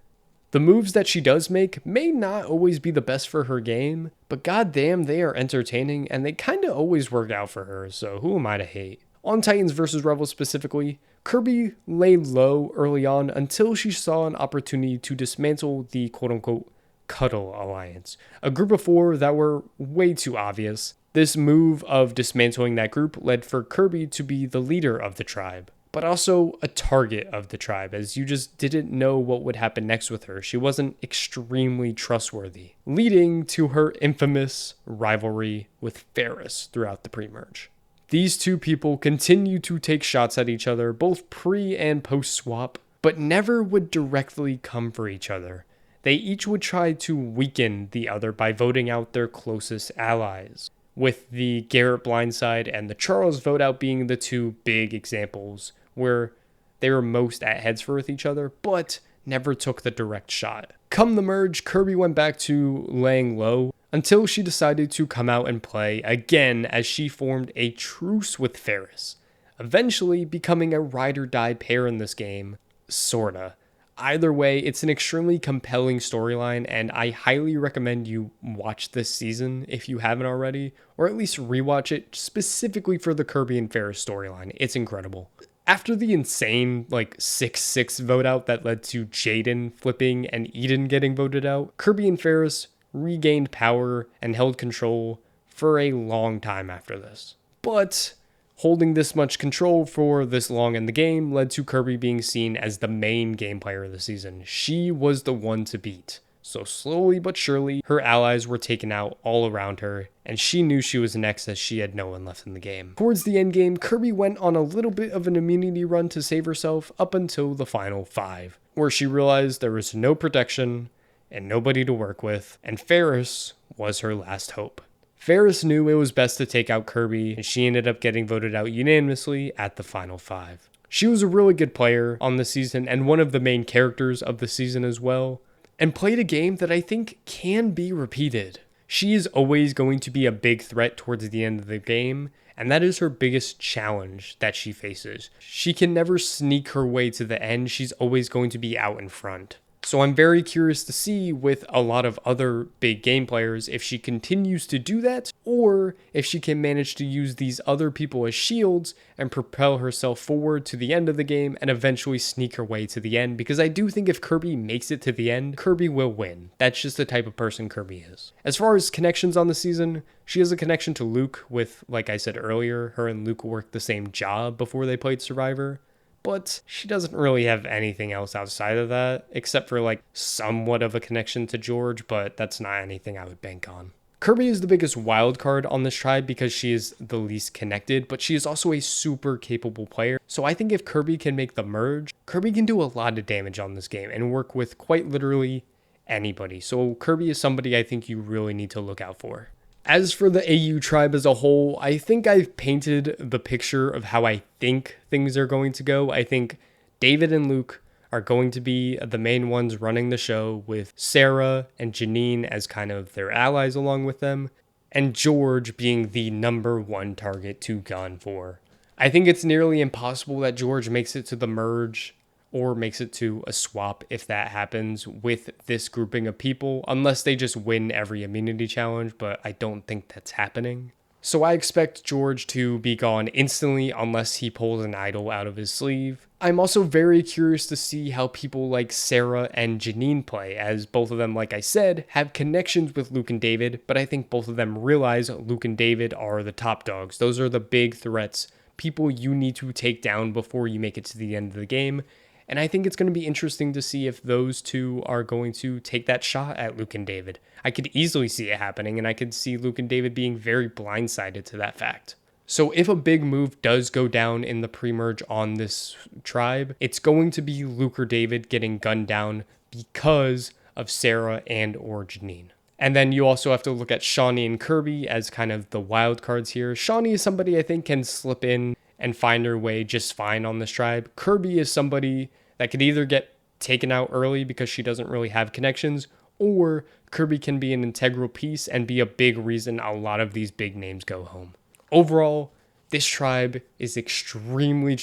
The moves that she does make may not always be the best for her game, but goddamn, they are entertaining and they kinda always work out for her, so who am I to hate? On Titans vs. Rebels specifically, Kirby laid low early on until she saw an opportunity to dismantle the quote-unquote Cuddle Alliance, a group of 4 that were way too obvious. This move of dismantling that group led for Kirby to be the leader of the tribe, but also a target of the tribe, as you just didn't know what would happen next with her. She wasn't extremely trustworthy, leading to her infamous rivalry with Ferris throughout the pre-merge. These 2 people continue to take shots at each other, both pre and post-swap, but never would directly come for each other. They each would try to weaken the other by voting out their closest allies, with the Garrett blindside and the Charles vote out being the 2 big examples where they were most at heads with each other, but never took the direct shot. Come the merge, Kirby went back to laying low until she decided to come out and play again as she formed a truce with Ferris, eventually becoming a ride or die pair in this game, sorta. Either way, it's an extremely compelling storyline, and I highly recommend you watch this season if you haven't already, or at least rewatch it specifically for the Kirby and Ferris storyline. It's incredible. After the insane 6-6 vote out that led to Jaden flipping and Eden getting voted out, Kirby and Ferris regained power and held control for a long time after this. But Holding this much control for this long in the game led to Kirby being seen as the main game player of the season. She was the one to beat. So slowly but surely, her allies were taken out all around her, and she knew she was next as she had no one left in the game. Towards the end game, Kirby went on a little bit of an immunity run to save herself up until the final 5, where she realized there was no protection and nobody to work with, and Ferris was her last hope. Ferris knew it was best to take out Kirby, and she ended up getting voted out unanimously at the final 5. She was a really good player on the season and one of the main characters of the season as well, and played a game that I think can be repeated. She is always going to be a big threat towards the end of the game, and that is her biggest challenge that she faces. She can never sneak her way to the end, she's always going to be out in front. So I'm very curious to see with a lot of other big game players if she continues to do that, or if she can manage to use these other people as shields and propel herself forward to the end of the game and eventually sneak her way to the end, because I do think if Kirby makes it to the end, Kirby will win. That's just the type of person Kirby is. As far as connections on the season, she has a connection to Luke with, like I said earlier, her and Luke worked the same job before they played Survivor. But she doesn't really have anything else outside of that, except for like somewhat of a connection to George, but that's not anything I would bank on. Kirby is the biggest wild card on this tribe because she is the least connected, but she is also a super capable player. So I think if Kirby can make the merge, Kirby can do a lot of damage on this game and work with quite literally anybody. So Kirby is somebody I think you really need to look out for. As for the AU tribe as a whole, I think I've painted the picture of how I think things are going to go. I think David and Luke are going to be the main ones running the show, with Sere and Janine as kind of their allies along with them, and George being the number 1 target to gun for. I think it's nearly impossible that George makes it to the merge or makes it to a swap if that happens with this grouping of people, unless they just win every immunity challenge, but I don't think that's happening. So I expect George to be gone instantly unless he pulls an idol out of his sleeve. I'm also very curious to see how people like Sere and Janine play, as both of them, like I said, have connections with Luke and David, but I think both of them realize Luke and David are the top dogs. Those are the big threats, people you need to take down before you make it to the end of the game. And I think it's going to be interesting to see if those two are going to take that shot at Luke and David. I could easily see it happening, and I could see Luke and David being very blindsided to that fact. So if a big move does go down in the pre-merge on this tribe, it's going to be Luke or David getting gunned down because of Sere and or Janine. And then you also have to look at Shawnee and Kirby as kind of the wild cards here. Shawnee is somebody I think can slip in and find her way just fine on this tribe. Kirby is somebody that could either get taken out early because she doesn't really have connections, or Kirby can be an integral piece and be a big reason a lot of these big names go home. Overall, this tribe is extremely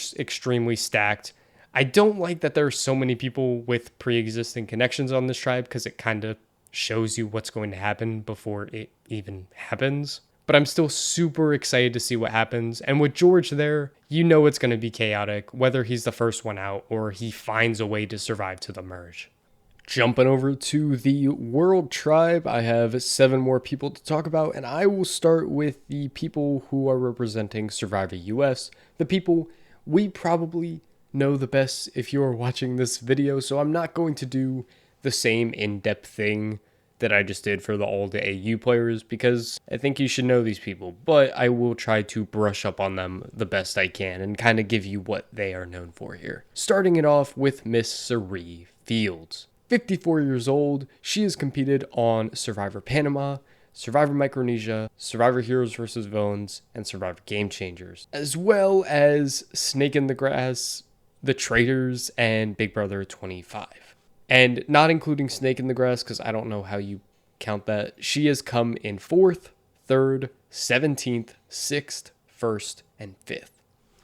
stacked. I don't like that there are so many people with pre-existing connections on this tribe because it kind of shows you what's going to happen before it even happens. But I'm still super excited to see what happens. And with George there, you know it's going to be chaotic, whether he's the first one out or he finds a way to survive to the merge. Jumping over to the World Tribe, I have 7 more people to talk about, and I will start with the people who are representing Survivor US, the people we probably know the best if you are watching this video, so I'm not going to do the same in-depth thing that I just did for all the AU players, because I think you should know these people, but I will try to brush up on them the best I can and kind of give you what they are known for here. Starting it off with Miss Sere Fields. 54 years old, she has competed on Survivor Panama, Survivor Micronesia, Survivor Heroes vs. Villains, and Survivor Game Changers, as well as Snake in the Grass, The Traitors, and Big Brother 25. And not including Snake in the Grass, because I don't know how you count that, she has come in 4th, 3rd, 17th, 6th, 1st, and 5th.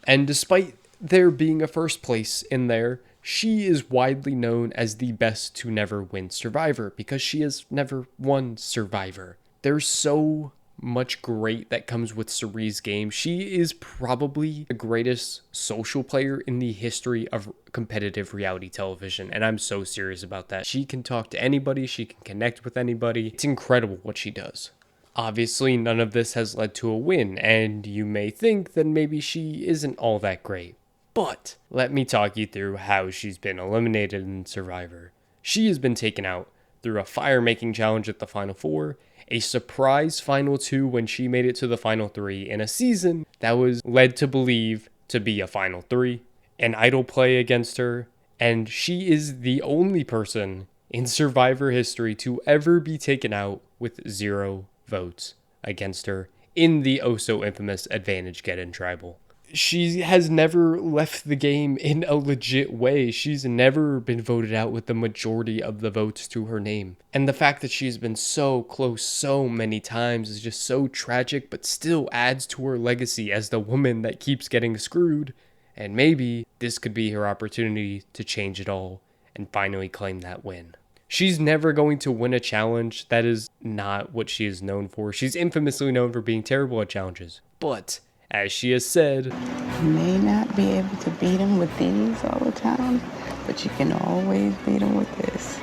And despite there being a first place in there, she is widely known as the best to never win Survivor, because she has never won Survivor. There's so much great that comes with Sere's game. She is probably the greatest social player in the history of competitive reality television, and I'm so serious about that. She can talk to anybody, she can connect with anybody. It's incredible what she does. Obviously, none of this has led to a win, and you may think that maybe she isn't all that great. But let me talk you through how she's been eliminated in Survivor. She has been taken out through a fire-making challenge at the Final Four, a surprise Final Two when she made it to the Final Three in a season that was led to believe to be a Final Three, an idol play against her, and she is the only person in Survivor history to ever be taken out with 0 votes against her in the oh-so-infamous Advantage Get-In Tribal. She has never left the game in a legit way. She's never been voted out with the majority of the votes to her name. And the fact that she's been so close so many times is just so tragic, but still adds to her legacy as the woman that keeps getting screwed. And maybe this could be her opportunity to change it all and finally claim that win. She's never going to win a challenge. That is not what she is known for. She's infamously known for being terrible at challenges. But as she has said, you may not be able to beat him with these all the time, but you can always beat him with this.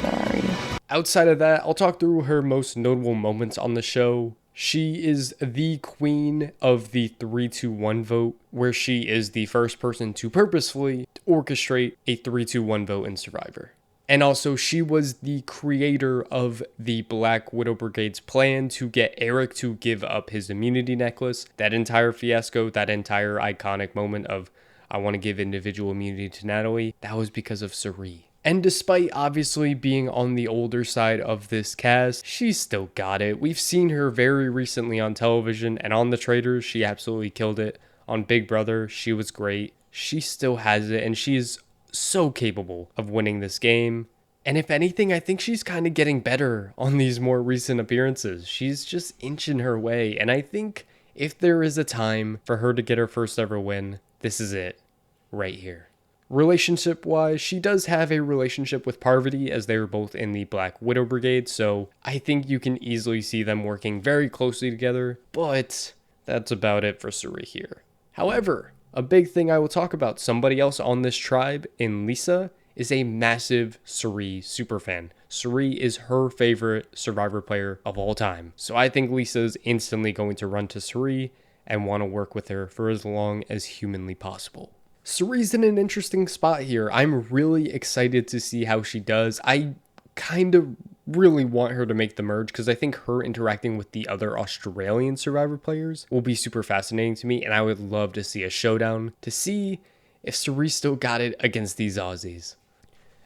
Sorry. Outside of that, I'll talk through her most notable moments on the show. She is the queen of the 3-2-1 vote, where she is the first person to purposefully orchestrate a 3-2-1 vote in Survivor. And also, she was the creator of the Black Widow Brigade's plan to get Eric to give up his immunity necklace. That entire fiasco, that entire iconic moment of, I want to give individual immunity to Natalie, that was because of Sere. And despite obviously being on the older side of this cast, she still got it. We've seen her very recently on television, and on The Traitors, she absolutely killed it. On Big Brother, she was great. She still has it, and she is so capable of winning this game. And if anything, I think she's kind of getting better on these more recent appearances. She's just inching her way, and I think if there is a time for her to get her first ever win, this is it, right here. Relationship-wise, she does have a relationship with Parvati, as they were both in the Black Widow Brigade, so I think you can easily see them working very closely together, but that's about it for Sere here. However, a big thing I will talk about, somebody else on this tribe in Lisa is a massive Sere superfan. Sere is her favorite Survivor player of all time. So I think Lisa is instantly going to run to Sere and want to work with her for as long as humanly possible. Sere's in an interesting spot here. I'm really excited to see how she does. I kind of really want her to make the merge because I think her interacting with the other Australian Survivor players will be super fascinating to me, and I would love to see a showdown to see if Sere still got it against these Aussies.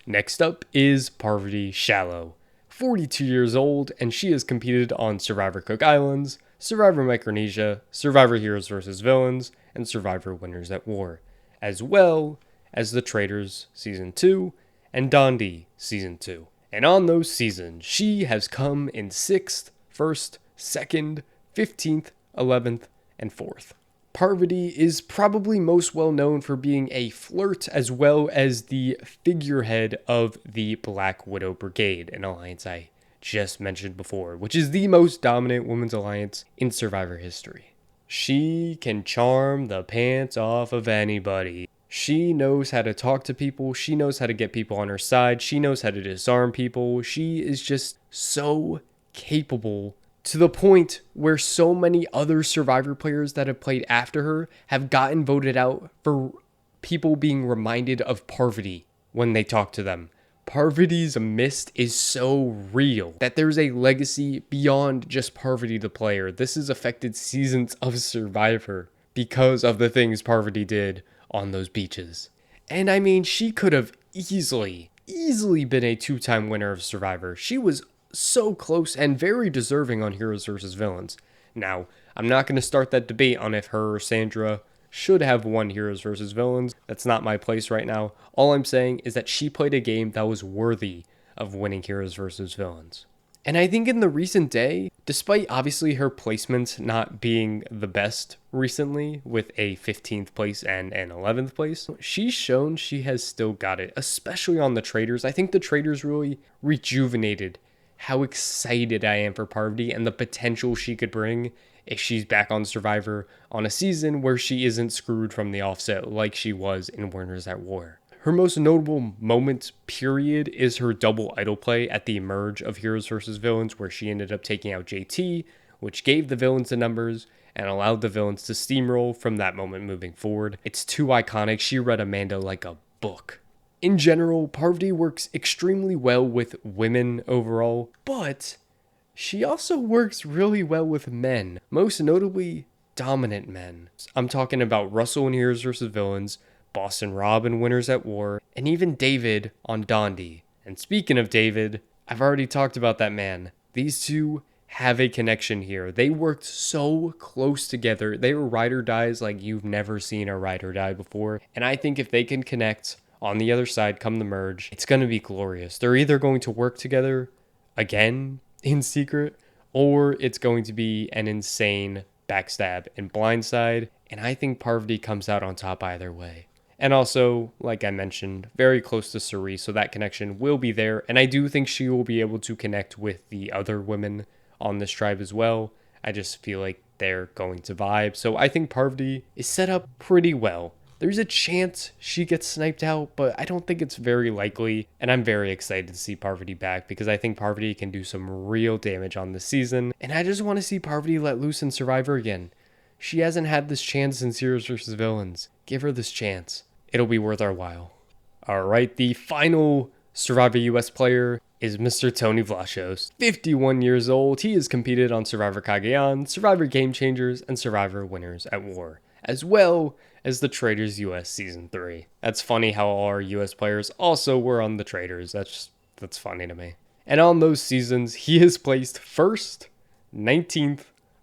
Next up is Parvati Shallow, 42 years old, and she has competed on Survivor Cook Islands, Survivor Micronesia, Survivor Heroes vs. Villains, and Survivor Winners at War, as well as The Traitors Season 2 and Dondi Season 2. And on those seasons, she has come in 6th, 1st, 2nd, 15th, 11th, and 4th. Parvati is probably most well known for being a flirt as well as the figurehead of the Black Widow Brigade, an alliance I just mentioned before, which is the most dominant women's alliance in Survivor history. She can charm the pants off of anybody. She knows how to talk to people. She knows how to get people on her side. She knows how to disarm people. She is just so capable to the point where so many other Survivor players that have played after her have gotten voted out for people being reminded of Parvati when they talk to them. Parvati's mist is so real that there's a legacy beyond just Parvati the player. This has affected seasons of Survivor because of the things Parvati did on those beaches. And I mean, she could have easily been a 2-time winner of Survivor. She was so close and very deserving on Heroes vs. Villains. Now, I'm not going to start that debate on if her or Sandra should have won Heroes vs. Villains. That's not my place right now. All I'm saying is that she played a game that was worthy of winning Heroes vs. Villains. And I think in the recent day, despite obviously her placements not being the best recently with a 15th place and an 11th place, she's shown she has still got it, especially on the Traitors. I think the Traitors really rejuvenated how excited I am for Parvati and the potential she could bring if she's back on Survivor on a season where she isn't screwed from the offset like she was in Winners at War. Her most notable moment, period, is her double idol play at the merge of Heroes vs. Villains, where she ended up taking out JT, which gave the villains the numbers and allowed the villains to steamroll from that moment moving forward. It's too iconic. She read Amanda like a book. In general, Parvati works extremely well with women overall, but she also works really well with men, most notably dominant men. I'm talking about Russell in Heroes vs. Villains, Boston Rob in Winners at War, and even David on Dondi. And speaking of David, I've already talked about that man. These two have a connection here. They worked so close together. They were ride or dies like you've never seen a ride or die before. And I think if they can connect on the other side come the merge, it's going to be glorious. They're either going to work together again in secret, or it's going to be an insane backstab and blindside. And I think Parvati comes out on top either way. And also, like I mentioned, very close to Sere, so that connection will be there. And I do think she will be able to connect with the other women on this tribe as well. I just feel like they're going to vibe. So I think Parvati is set up pretty well. There's a chance she gets sniped out, but I don't think it's very likely. And I'm very excited to see Parvati back because I think Parvati can do some real damage on this season. And I just want to see Parvati let loose in Survivor again. She hasn't had this chance in Heroes vs. Villains. Give her this chance. It'll be worth our while. All right, the final Survivor US player is Mr. Tony Vlachos. 51 years old, he has competed on Survivor Cagayan, Survivor Game Changers, and Survivor Winners at War, as well as the Traders US Season 3. That's funny how all our US players also were on the Traders. That's funny to me. And on those seasons, he has placed 1st, 19th,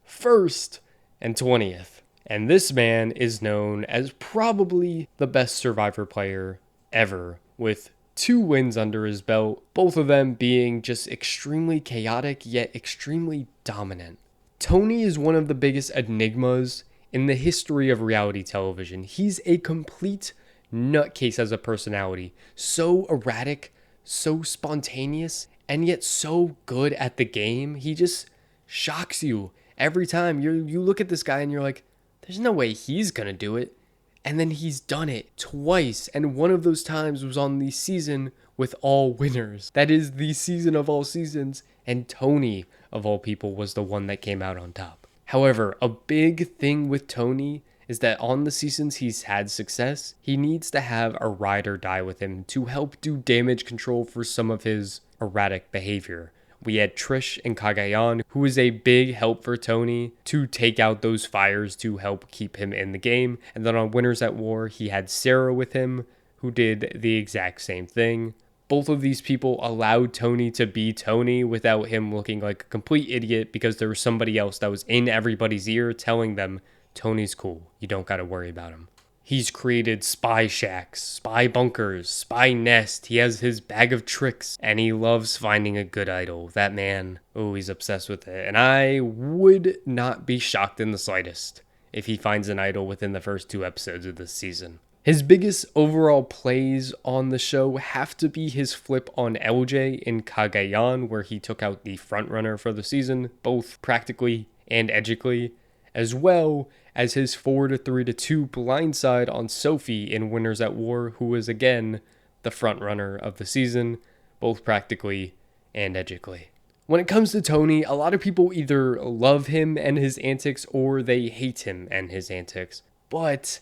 1st, and 20th. And this man is known as probably the best Survivor player ever, with 2 wins under his belt, both of them being just extremely chaotic yet extremely dominant. Tony is one of the biggest enigmas in the history of reality television. He's a complete nutcase as a personality, so erratic, so spontaneous, and yet so good at the game. He just shocks you every time. You look at this guy and you're like, there's no way he's gonna do it. And then he's done it twice. And one of those times was on the season with all winners. That is the season of all seasons. And Tony, of all people, was the one that came out on top. However, a big thing with Tony is that on the seasons he's had success, he needs to have a ride or die with him to help do damage control for some of his erratic behavior. We had Trish and Cagayan, who was a big help for Tony to take out those fires to help keep him in the game. And then on Winners at War, he had Sere with him, who did the exact same thing. Both of these people allowed Tony to be Tony without him looking like a complete idiot because there was somebody else that was in everybody's ear telling them, Tony's cool, you don't gotta worry about him. He's created spy shacks, spy bunkers, spy nest. He has his bag of tricks, and he loves finding a good idol. That man, oh, he's obsessed with it. And I would not be shocked in the slightest if he finds an idol within the first 2 episodes of this season. His biggest overall plays on the show have to be his flip on LJ in Cagayan, where he took out the frontrunner for the season, both practically and edgically, as well as his 4-3-2 blindside on Sophie in Winners at War, who was again the frontrunner of the season, both practically and edgically. When it comes to Tony, a lot of people either love him and his antics or they hate him and his antics. But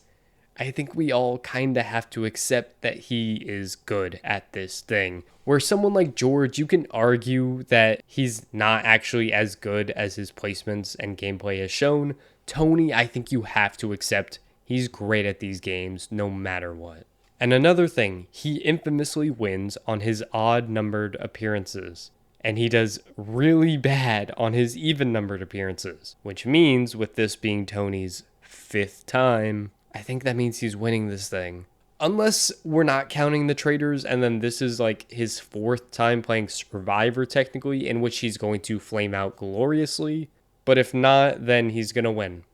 I think we all kind of have to accept that he is good at this thing. Where someone like George, you can argue that he's not actually as good as his placements and gameplay has shown. Tony, I think you have to accept he's great at these games no matter what. And another thing, he infamously wins on his odd-numbered appearances. And he does really bad on his even-numbered appearances. Which means, with this being Tony's 5th time, I think that means he's winning this thing. Unless we're not counting the Traders, and then this is like his 4th time playing Survivor technically, in which he's going to flame out gloriously. But if not, then he's going to win.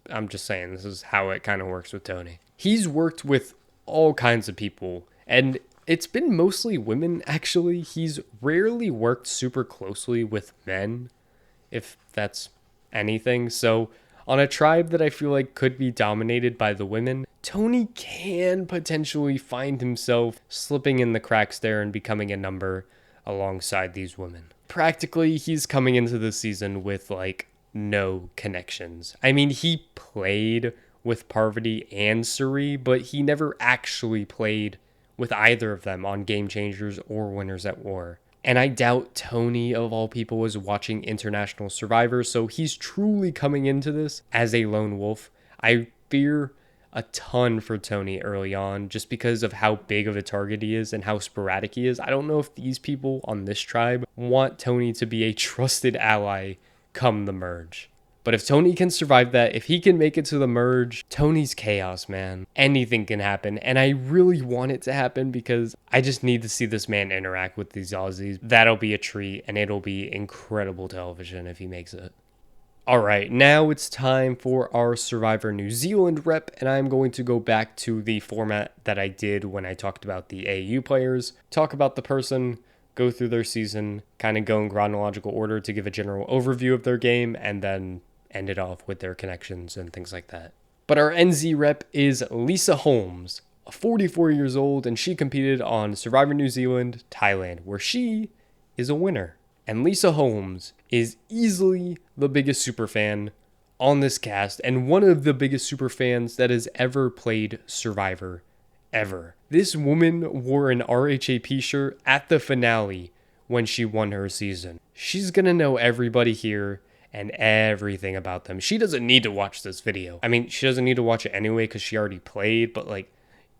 I'm just saying, this is how it kind of works with Tony. He's worked with all kinds of people, and it's been mostly women, actually. He's rarely worked super closely with men, if that's anything. So on a tribe that I feel like could be dominated by the women, Tony can potentially find himself slipping in the cracks there and becoming a number alongside these women. Practically, he's coming into the season with like no connections. I mean, he played with Parvati and Sere, but he never actually played with either of them on Game Changers or Winners at War. And I doubt Tony, of all people, was watching International Survivor, so he's truly coming into this as a lone wolf. I fear a ton for Tony early on just because of how big of a target he is and how sporadic he is. I don't know if these people on this tribe want Tony to be a trusted ally come the merge. But if Tony can survive that, if he can make it to the merge, Tony's chaos, man. Anything can happen. And I really want it to happen because I just need to see this man interact with these Aussies. That'll be a treat, and it'll be incredible television if he makes it. All right, now it's time for our Survivor New Zealand rep, and I'm going to go back to the format that I did when I talked about the AU players, talk about the person, go through their season, kind of go in chronological order to give a general overview of their game, and then end it off with their connections and things like that. But our NZ rep is Lisa Holmes, 44 years old, and she competed on Survivor New Zealand, Thailand, where she is a winner. And Lisa Holmes is easily the biggest superfan on this cast and one of the biggest superfans that has ever played Survivor, ever. This woman wore an RHAP shirt at the finale when she won her season. She's gonna know everybody here and everything about them. She doesn't need to watch this video. I mean, she doesn't need to watch it anyway because she already played, but like,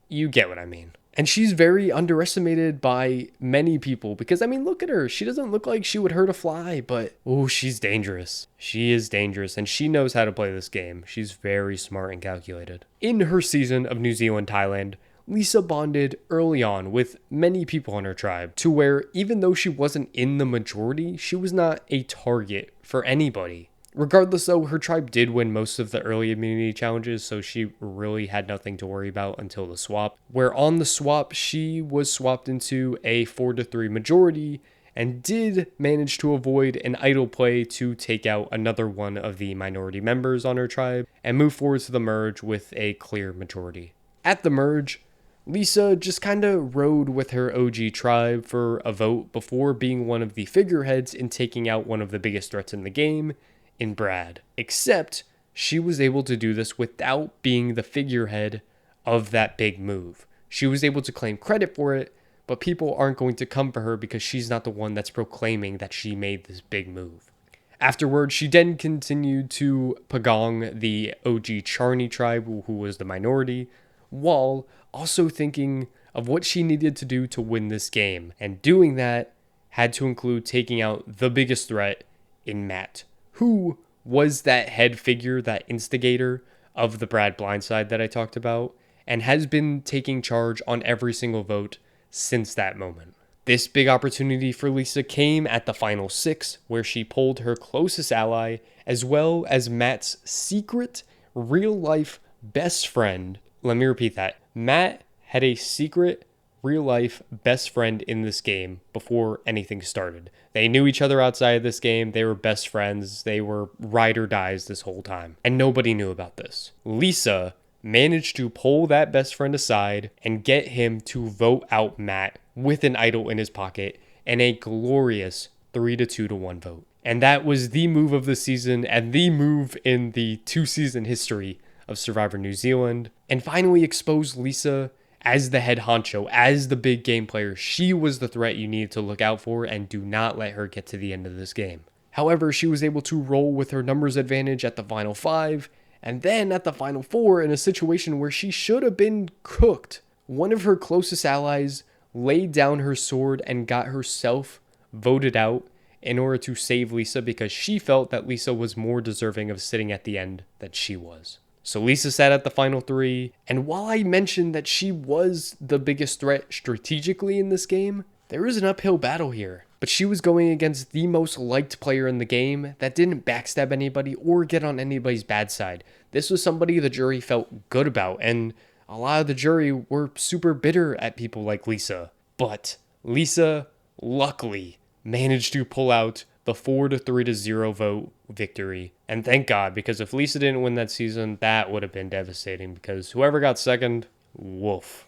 you get what I mean. And she's very underestimated by many people because, I mean, look at her. She doesn't look like she would hurt a fly, but, oh, she's dangerous. She is dangerous, and she knows how to play this game. She's very smart and calculated. In her season of New Zealand, Thailand, Lisa bonded early on with many people on her tribe to where even though she wasn't in the majority, she was not a target for anybody. Regardless though, her tribe did win most of the early immunity challenges, so she really had nothing to worry about until the swap, where on the swap, she was swapped into a 4-3 majority and did manage to avoid an idle play to take out another one of the minority members on her tribe and move forward to the merge with a clear majority. At the merge, Lisa just kind of rode with her OG tribe for a vote before being one of the figureheads in taking out one of the biggest threats in the game, in Brad. Except she was able to do this without being the figurehead of that big move. She was able to claim credit for it, but people aren't going to come for her because she's not the one that's proclaiming that she made this big move. Afterwards, she then continued to pagong the OG Charney tribe, who was the minority, while also thinking of what she needed to do to win this game. And doing that had to include taking out the biggest threat in Matt, who was that head figure, that instigator of the Brad blindside that I talked about, and has been taking charge on every single vote since that moment. This big opportunity for Lisa came at the final 6, where she pulled her closest ally, as well as Matt's secret, real-life best friend. Let me repeat that. Matt had a secret, real-life best friend in this game before anything started. They knew each other outside of this game. They were best friends. They were ride or dies this whole time. And nobody knew about this. Lisa managed to pull that best friend aside and get him to vote out Matt with an idol in his pocket and a glorious 3-2-1 vote. And that was the move of the season and the move in the 2-season history of Survivor New Zealand, and finally exposed Lisa as the head honcho, as the big game player. She was the threat you needed to look out for, and do not let her get to the end of this game. However, she was able to roll with her numbers advantage at the final 5, and then at the final 4 in a situation where she should have been cooked. One of her closest allies laid down her sword and got herself voted out in order to save Lisa because she felt that Lisa was more deserving of sitting at the end than she was. So Lisa sat at the final 3, and while I mentioned that she was the biggest threat strategically in this game, there is an uphill battle here. But she was going against the most liked player in the game that didn't backstab anybody or get on anybody's bad side. This was somebody the jury felt good about, and a lot of the jury were super bitter at people like Lisa. But Lisa, luckily, managed to pull out the 4-3-0 vote victory. And thank God, because if Lisa didn't win that season, that would have been devastating, because whoever got second, woof.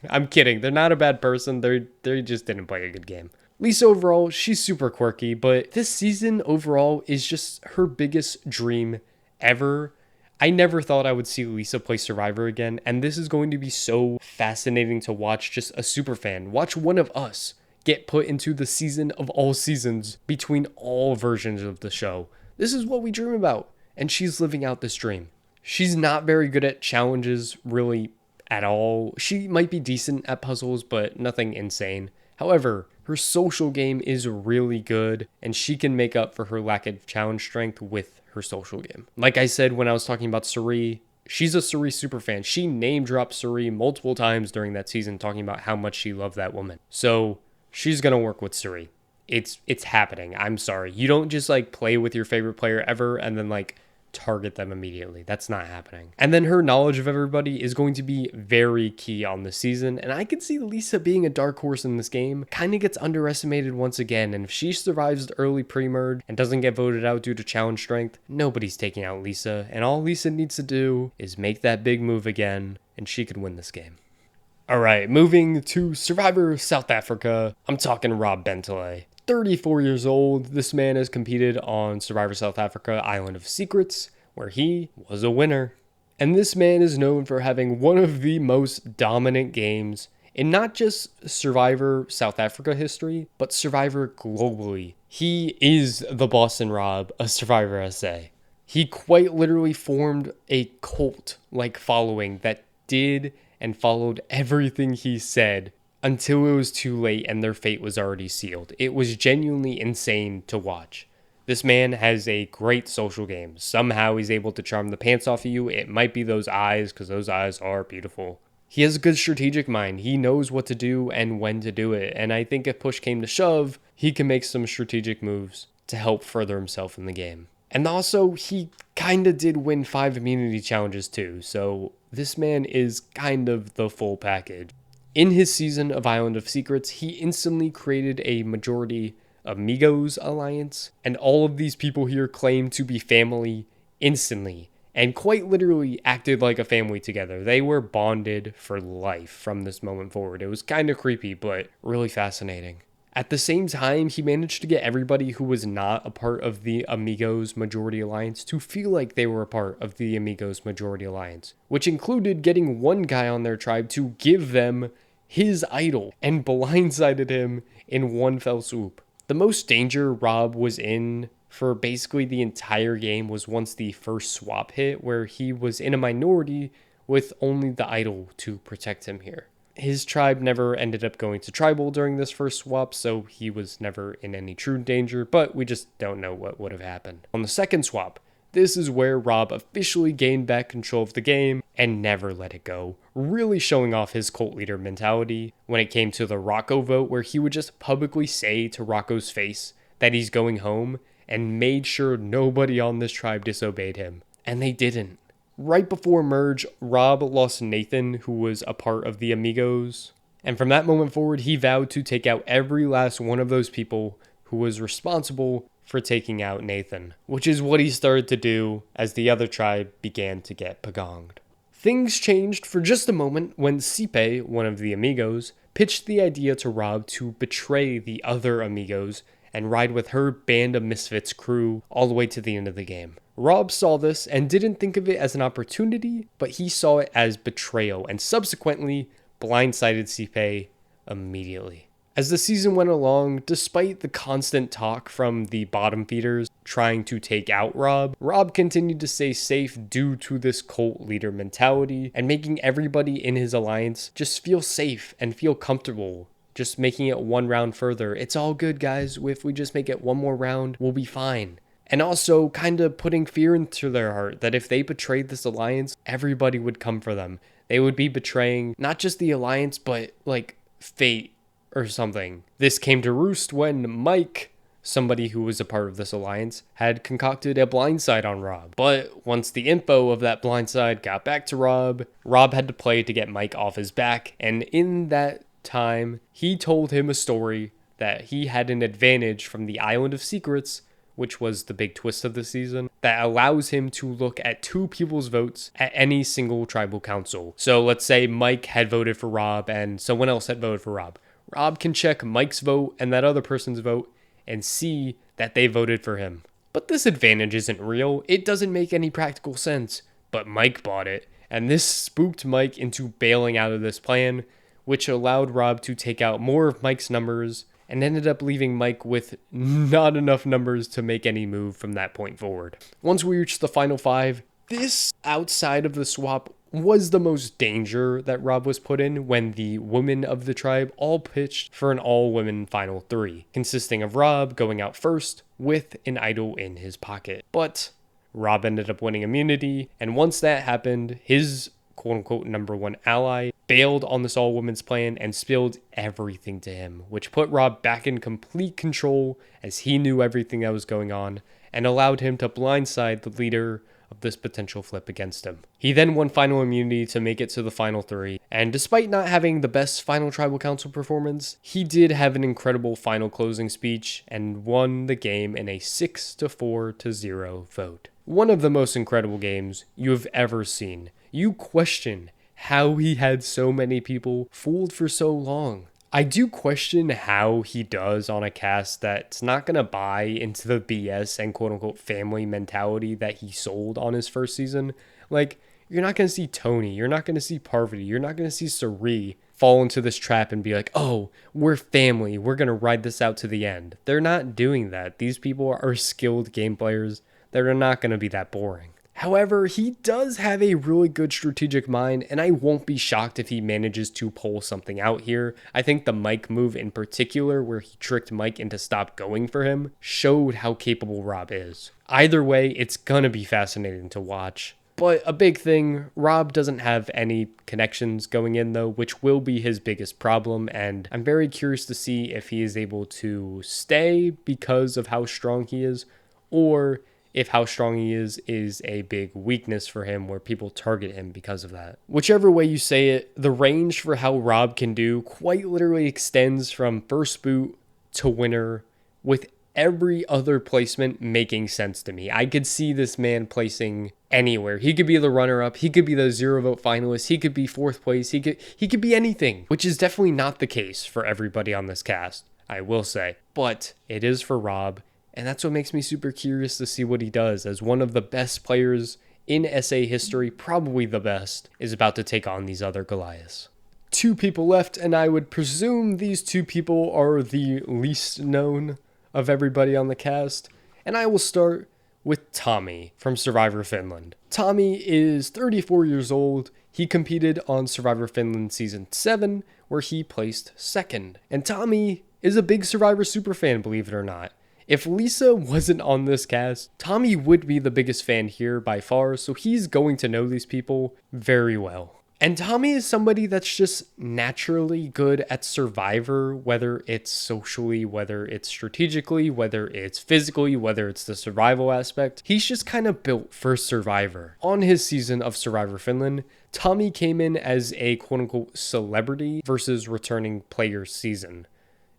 I'm kidding. They're not a bad person. They just didn't play a good game. Lisa overall, she's super quirky, but this season overall is just her biggest dream ever. I never thought I would see Lisa play Survivor again, and this is going to be so fascinating to watch. Just a super fan. Watch one of us get put into the season of all seasons between all versions of the show. This is what we dream about, and she's living out this dream. She's not very good at challenges, really, at all. She might be decent at puzzles, but nothing insane. However, her social game is really good, and she can make up for her lack of challenge strength with her social game. Like I said when I was talking about Sere, she's a Sere superfan. She name dropped Sere multiple times during that season, talking about how much she loved that woman. So she's gonna work with Sere. It's happening. I'm sorry. You don't just like play with your favorite player ever and then like target them immediately. That's not happening. And then her knowledge of everybody is going to be very key on the season. And I could see Lisa being a dark horse in this game. Kind of gets underestimated once again. And if she survives the early pre-merge and doesn't get voted out due to challenge strength, nobody's taking out Lisa. And all Lisa needs to do is make that big move again, and she could win this game. All right, moving to Survivor South Africa. I'm talking Rob Bentley. 34 years old, this man has competed on Survivor South Africa Island of Secrets, where he was a winner. And this man is known for having one of the most dominant games in not just Survivor South Africa history, but Survivor globally. He is the Boston Rob of Survivor SA. He quite literally formed a cult-like following that did and followed everything he said until it was too late and their fate was already sealed. It was genuinely insane to watch. This man has a great social game. Somehow he's able to charm the pants off of you. It might be those eyes, because those eyes are beautiful. He has a good strategic mind. He knows what to do and when to do it. And I think if push came to shove, he can make some strategic moves to help further himself in the game. And also, he kind of did win 5 immunity challenges too. So this man is kind of the full package. In his season of Island of Secrets, he instantly created a majority Amigos alliance, and all of these people here claim to be family instantly, and quite literally acted like a family together. They were bonded for life from this moment forward. It was kind of creepy, but really fascinating. At the same time, he managed to get everybody who was not a part of the Amigos Majority Alliance to feel like they were a part of the Amigos Majority Alliance, which included getting one guy on their tribe to give them his idol and blindsided him in one fell swoop. The most danger Rob was in for basically the entire game was once the first swap hit, where he was in a minority with only the idol to protect him here. His tribe never ended up going to tribal during this first swap, so he was never in any true danger, but we just don't know what would have happened. On the second swap, this is where Rob officially gained back control of the game and never let it go, really showing off his cult leader mentality when it came to the Rocco vote, where he would just publicly say to Rocco's face that he's going home and made sure nobody on this tribe disobeyed him. And they didn't. Right before merge, Rob lost Nathan, who was a part of the Amigos, and from that moment forward, he vowed to take out every last one of those people who was responsible for taking out Nathan, which is what he started to do as the other tribe began to get pagonged. Things changed for just a moment when Sipe, one of the Amigos, pitched the idea to Rob to betray the other Amigos and ride with her band of misfits crew all the way to the end of the game. Rob saw this and didn't think of it as an opportunity, but he saw it as betrayal and subsequently blindsided Sipe immediately. As the season went along, despite the constant talk from the bottom feeders trying to take out Rob, Rob continued to stay safe due to this cult leader mentality and making everybody in his alliance just feel safe and feel comfortable. Just making it one round further. It's all good, guys. If we just make it one more round, we'll be fine. And also kind of putting fear into their heart that if they betrayed this alliance, everybody would come for them. They would be betraying not just the alliance, but like fate or something. This came to roost when Mike, somebody who was a part of this alliance, had concocted a blindside on Rob. But once the info of that blindside got back to Rob, Rob had to play to get Mike off his back. And in that time, he told him a story that he had an advantage from the Island of Secrets, which was the big twist of the season, that allows him to look at 2 people's votes at any single tribal council. So let's say Mike had voted for Rob and someone else had voted for Rob. Rob can check Mike's vote and that other person's vote and see that they voted for him. But this advantage isn't real. It doesn't make any practical sense. But Mike bought it, and this spooked Mike into bailing out of this plan, which allowed Rob to take out more of Mike's numbers and ended up leaving Mike with not enough numbers to make any move from that point forward. Once we reached the final 5, this outside of the swap was the most danger that Rob was put in when the women of the tribe all pitched for an all-women final 3, consisting of Rob going out first with an idol in his pocket. But Rob ended up winning immunity, and once that happened, his quote-unquote number 1 ally bailed on this all-women's plan and spilled everything to him, which put Rob back in complete control as he knew everything that was going on and allowed him to blindside the leader of this potential flip against him. He then won final immunity to make it to the final 3, and despite not having the best final tribal council performance, he did have an incredible final closing speech and won the game in a 6-4-0 vote. One of the most incredible games you have ever seen. You question how he had so many people fooled for so long. I do question how he does on a cast that's not going to buy into the BS and quote-unquote family mentality that he sold on his first season. Like, you're not going to see Tony, you're not going to see Parvati, you're not going to see Sere fall into this trap and be like, oh, we're family, we're going to ride this out to the end. They're not doing that. These people are skilled game players that are not going to be that boring. However, he does have a really good strategic mind, and I won't be shocked if he manages to pull something out here. I think the Mike move in particular, where he tricked Mike into stop going for him, showed how capable Rob is. Either way, it's gonna be fascinating to watch. But a big thing, Rob doesn't have any connections going in though, which will be his biggest problem, and I'm very curious to see if he is able to stay because of how strong he is, or if how strong he is a big weakness for him where people target him because of that. Whichever way you say it, the range for how Rob can do quite literally extends from first boot to winner, with every other placement making sense to me. I could see this man placing anywhere. He could be the runner-up, he could be the 0 vote finalist, he could be 4th place, he could be anything, which is definitely not the case for everybody on this cast, I will say. But it is for Rob, and that's what makes me super curious to see what he does, as one of the best players in SA history, probably the best, is about to take on these other Goliaths. 2 people left, and I would presume these 2 people are the least known of everybody on the cast. And I will start with Tommy from Survivor Finland. Tommy is 34 years old. He competed on Survivor Finland Season 7, where he placed 2nd. And Tommy is a big Survivor superfan, believe it or not. If Lisa wasn't on this cast, Tommy would be the biggest fan here by far, so he's going to know these people very well. And Tommy is somebody that's just naturally good at Survivor, whether it's socially, whether it's strategically, whether it's physically, whether it's the survival aspect. He's just kind of built for Survivor. On his season of Survivor Finland, Tommy came in as a quote-unquote celebrity versus returning player season.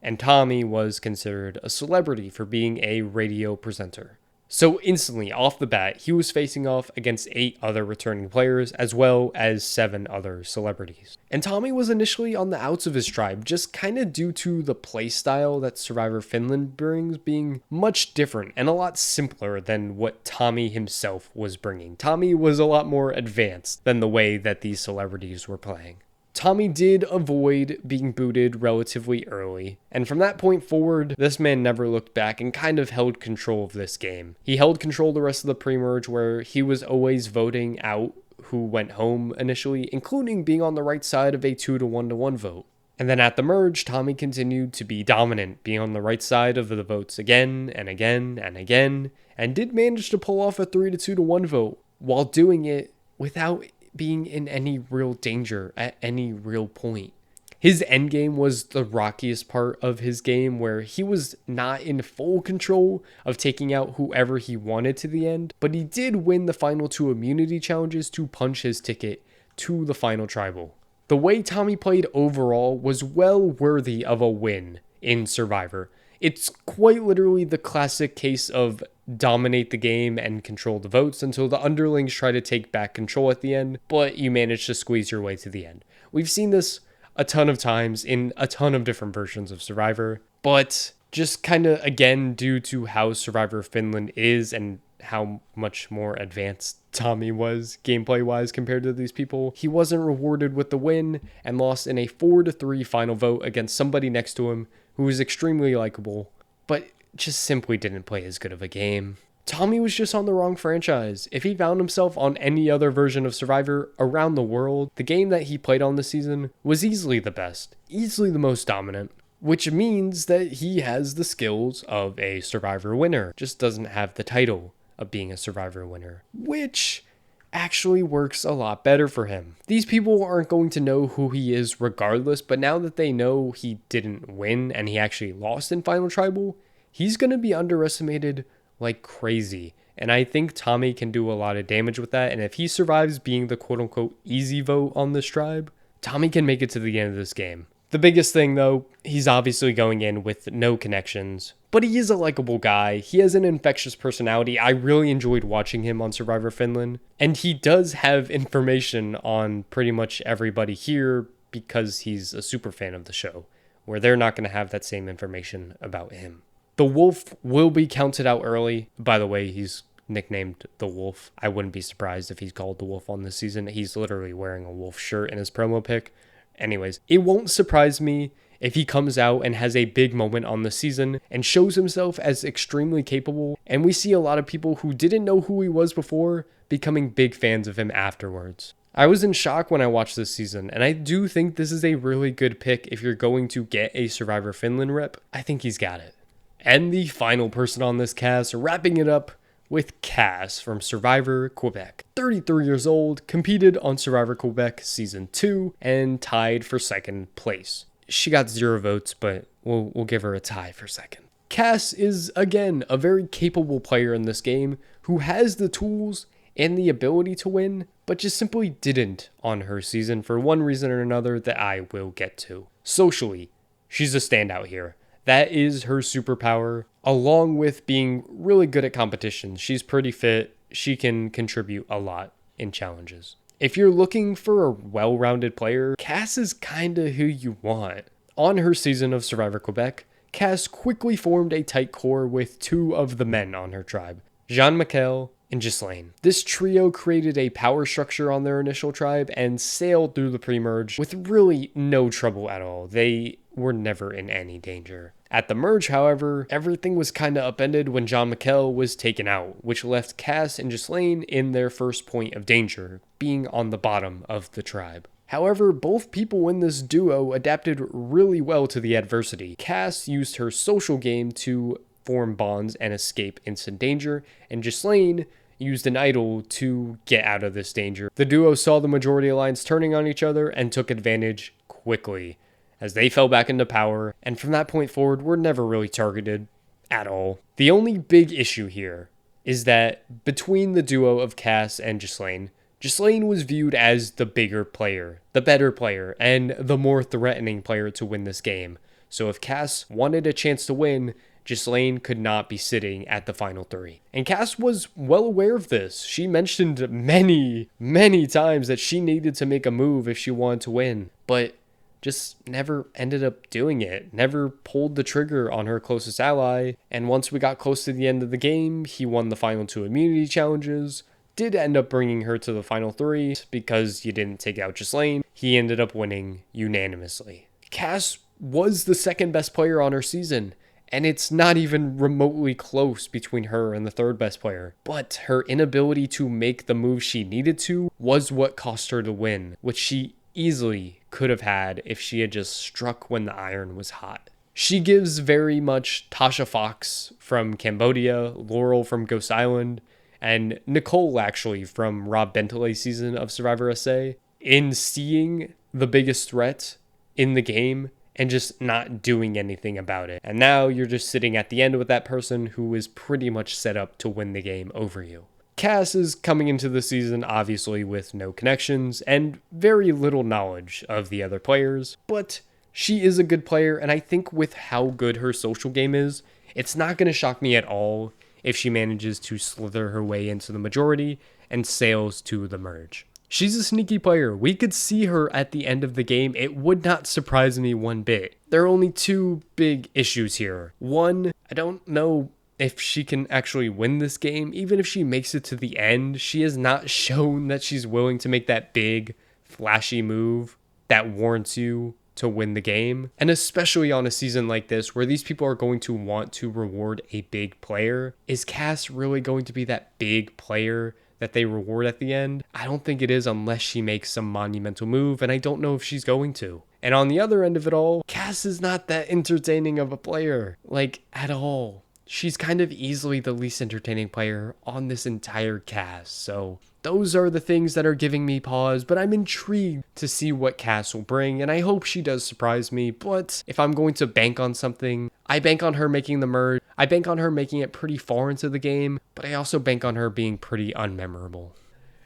And Tommy was considered a celebrity for being a radio presenter. So instantly, off the bat, he was facing off against 8 other returning players, as well as 7 other celebrities. And Tommy was initially on the outs of his tribe, just kind of due to the playstyle that Survivor Finland brings being much different and a lot simpler than what Tommy himself was bringing. Tommy was a lot more advanced than the way that these celebrities were playing. Tommy did avoid being booted relatively early, and from that point forward, this man never looked back and kind of held control of this game. He held control the rest of the pre-merge, where he was always voting out who went home initially, including being on the right side of a 2-1-1 vote. And then at the merge, Tommy continued to be dominant, being on the right side of the votes again and again and again, and did manage to pull off a 3-2-1 vote, while doing it without being in any real danger at any real point. His endgame was the rockiest part of his game, where he was not in full control of taking out whoever he wanted to the end, but he did win the final 2 immunity challenges to punch his ticket to the final tribal. The way Tommy played overall was well worthy of a win in Survivor. It's quite literally the classic case of dominate the game and control the votes until the underlings try to take back control at the end, but you manage to squeeze your way to the end. We've seen this a ton of times in a ton of different versions of Survivor, but just kind of, again, due to how Survivor Finland is and how much more advanced Tommy was gameplay-wise compared to these people, he wasn't rewarded with the win and lost in a 4-3 final vote against somebody next to him who was extremely likable, but just simply didn't play as good of a game. Tommy was just on the wrong franchise. If he found himself on any other version of Survivor around the world, the game that he played on this season was easily the best, easily the most dominant, which means that he has the skills of a Survivor winner, just doesn't have the title of being a Survivor winner, which actually works a lot better for him. These people aren't going to know who he is regardless, but now that they know he didn't win and he actually lost in Final Tribal, he's going to be underestimated like crazy. And I think Tommy can do a lot of damage with that. And if he survives being the quote unquote easy vote on this tribe, Tommy can make it to the end of this game. The biggest thing though, he's obviously going in with no connections, but he is a likable guy. He has an infectious personality. I really enjoyed watching him on Survivor Finland. And he does have information on pretty much everybody here because he's a super fan of the show, where they're not going to have that same information about him. The Wolf will be counted out early. By the way, he's nicknamed the Wolf. I wouldn't be surprised if he's called the Wolf on this season. He's literally wearing a wolf shirt in his promo pic. Anyways, it won't surprise me if he comes out and has a big moment on the season and shows himself as extremely capable. And we see a lot of people who didn't know who he was before becoming big fans of him afterwards. I was in shock when I watched this season, and I do think this is a really good pick if you're going to get a Survivor Finland rep. I think he's got it. And the final person on this cast, wrapping it up with Cass from Survivor Quebec. 33 years old, competed on Survivor Quebec Season 2, and tied for second place. She got 0 votes, but we'll give her a tie for second. Cass is, again, a very capable player in this game who has the tools and the ability to win, but just simply didn't on her season for one reason or another that I will get to. Socially, she's a standout here. That is her superpower, along with being really good at competitions. She's pretty fit. She can contribute a lot in challenges. If you're looking for a well-rounded player, Cass is kinda who you want. On her season of Survivor Quebec, Cass quickly formed a tight core with 2 of the men on her tribe, Jean-Michel and Ghislaine. This trio created a power structure on their initial tribe and sailed through the pre-merge with really no trouble at all. They were never in any danger. At the merge, however, everything was kinda upended when Jean-Michel was taken out, which left Cass and Ghislaine in their first point of danger, being on the bottom of the tribe. However, both people in this duo adapted really well to the adversity. Cass used her social game to form bonds and escape instant danger, and Ghislaine used an idol to get out of this danger. The duo saw the majority alliance turning on each other and took advantage quickly, as they fell back into power, and from that point forward were never really targeted at all. The only big issue here is that between the duo of Cass and Ghislaine, Ghislaine was viewed as the bigger player, the better player, and the more threatening player to win this game. So if Cass wanted a chance to win, Ghislaine could not be sitting at the final 3. And Cass was well aware of this. She mentioned many times that she needed to make a move if she wanted to win, but just never ended up doing it, never pulled the trigger on her closest ally. And once we got close to the end of the game, he won the final 2 immunity challenges, did end up bringing her to the final 3 because you didn't take out Ghislaine. He ended up winning unanimously. Cass was the second best player on her season, and it's not even remotely close between her and the third best player. But her inability to make the move she needed to was what cost her the win, which she easily could have had if she had just struck when the iron was hot. She gives very much Tasha Fox from Cambodia, Laurel from Ghost Island, and Nicole actually from Rob Bentley's season of Survivor SA in seeing the biggest threat in the game and just not doing anything about it. And now you're just sitting at the end with that person who is pretty much set up to win the game over you. Cass is coming into the season obviously with no connections and very little knowledge of the other players, but she is a good player, and I think with how good her social game is, it's not going to shock me at all if she manages to slither her way into the majority and sails to the merge. She's a sneaky player. We could see her at the end of the game. It would not surprise me one bit. There are only two big issues here. One, I don't know if she can actually win this game. Even if she makes it to the end, she has not shown that she's willing to make that big, flashy move that warrants you to win the game. And especially on a season like this where these people are going to want to reward a big player, is Cass really going to be that big player that they reward at the end? I don't think it is unless she makes some monumental move, and I don't know if she's going to. And on the other end of it all, Cass is not that entertaining of a player, like at all. She's kind of easily the least entertaining player on this entire cast, so those are the things that are giving me pause, but I'm intrigued to see what Cass will bring, and I hope she does surprise me. But if I'm going to bank on something, I bank on her making the merge. I bank on her making it pretty far into the game, but I also bank on her being pretty unmemorable.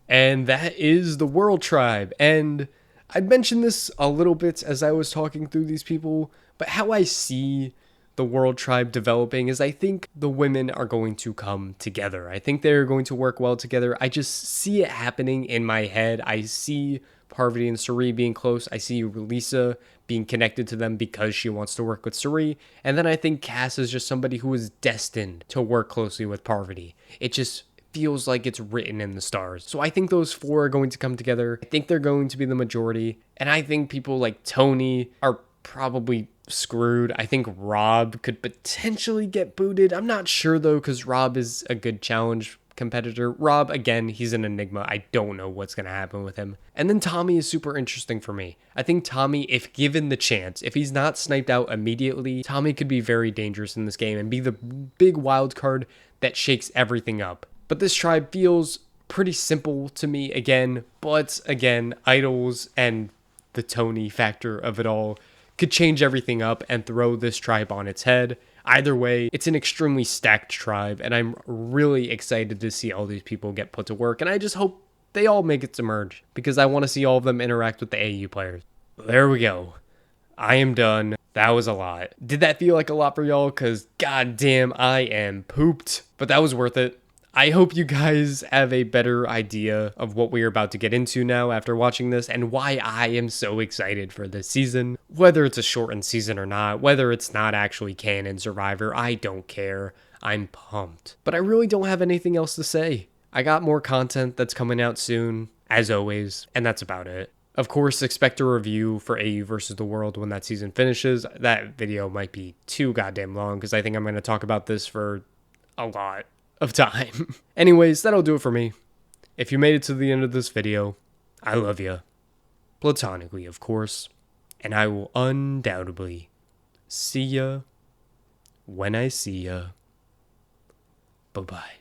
And that is the World Tribe. And I mentioned this a little bit as I was talking through these people, but how I see the World Tribe developing is I think the women are going to come together. I think they're going to work well together. I just see it happening in my head. I see Parvati and Sere being close. I see Lisa being connected to them because she wants to work with Sere. And then I think Cass is just somebody who is destined to work closely with Parvati. It just feels like it's written in the stars. So I think those four are going to come together. I think they're going to be the majority. And I think people like Tony are probably screwed. I think Rob could potentially get booted. I'm not sure though, because Rob is a good challenge competitor. Rob, again, he's an enigma. I don't know what's going to happen with him. And then Tommy is super interesting for me. I think Tommy, if given the chance, if he's not sniped out immediately, Tommy could be very dangerous in this game and be the big wild card that shakes everything up. But this tribe feels pretty simple to me again, but again, idols and the Tony factor of it all could change everything up and throw this tribe on its head. Either way, it's an extremely stacked tribe, and I'm really excited to see all these people get put to work, and I just hope they all make it to merge, because I want to see all of them interact with the AU players. There we go. I am done. That was a lot. Did that feel like a lot for y'all? Because goddamn, I am pooped. But that was worth it. I hope you guys have a better idea of what we are about to get into now after watching this and why I am so excited for this season. Whether it's a shortened season or not, whether it's not actually canon Survivor, I don't care. I'm pumped. But I really don't have anything else to say. I got more content that's coming out soon, as always, and that's about it. Of course, expect a review for AU versus the World when that season finishes. That video might be too goddamn long because I think I'm going to talk about this for a lot of time. Anyways, that'll do it for me. If you made it to the end of this video, I love you. Platonically, of course. And I will undoubtedly see ya when I see ya. Bye-bye.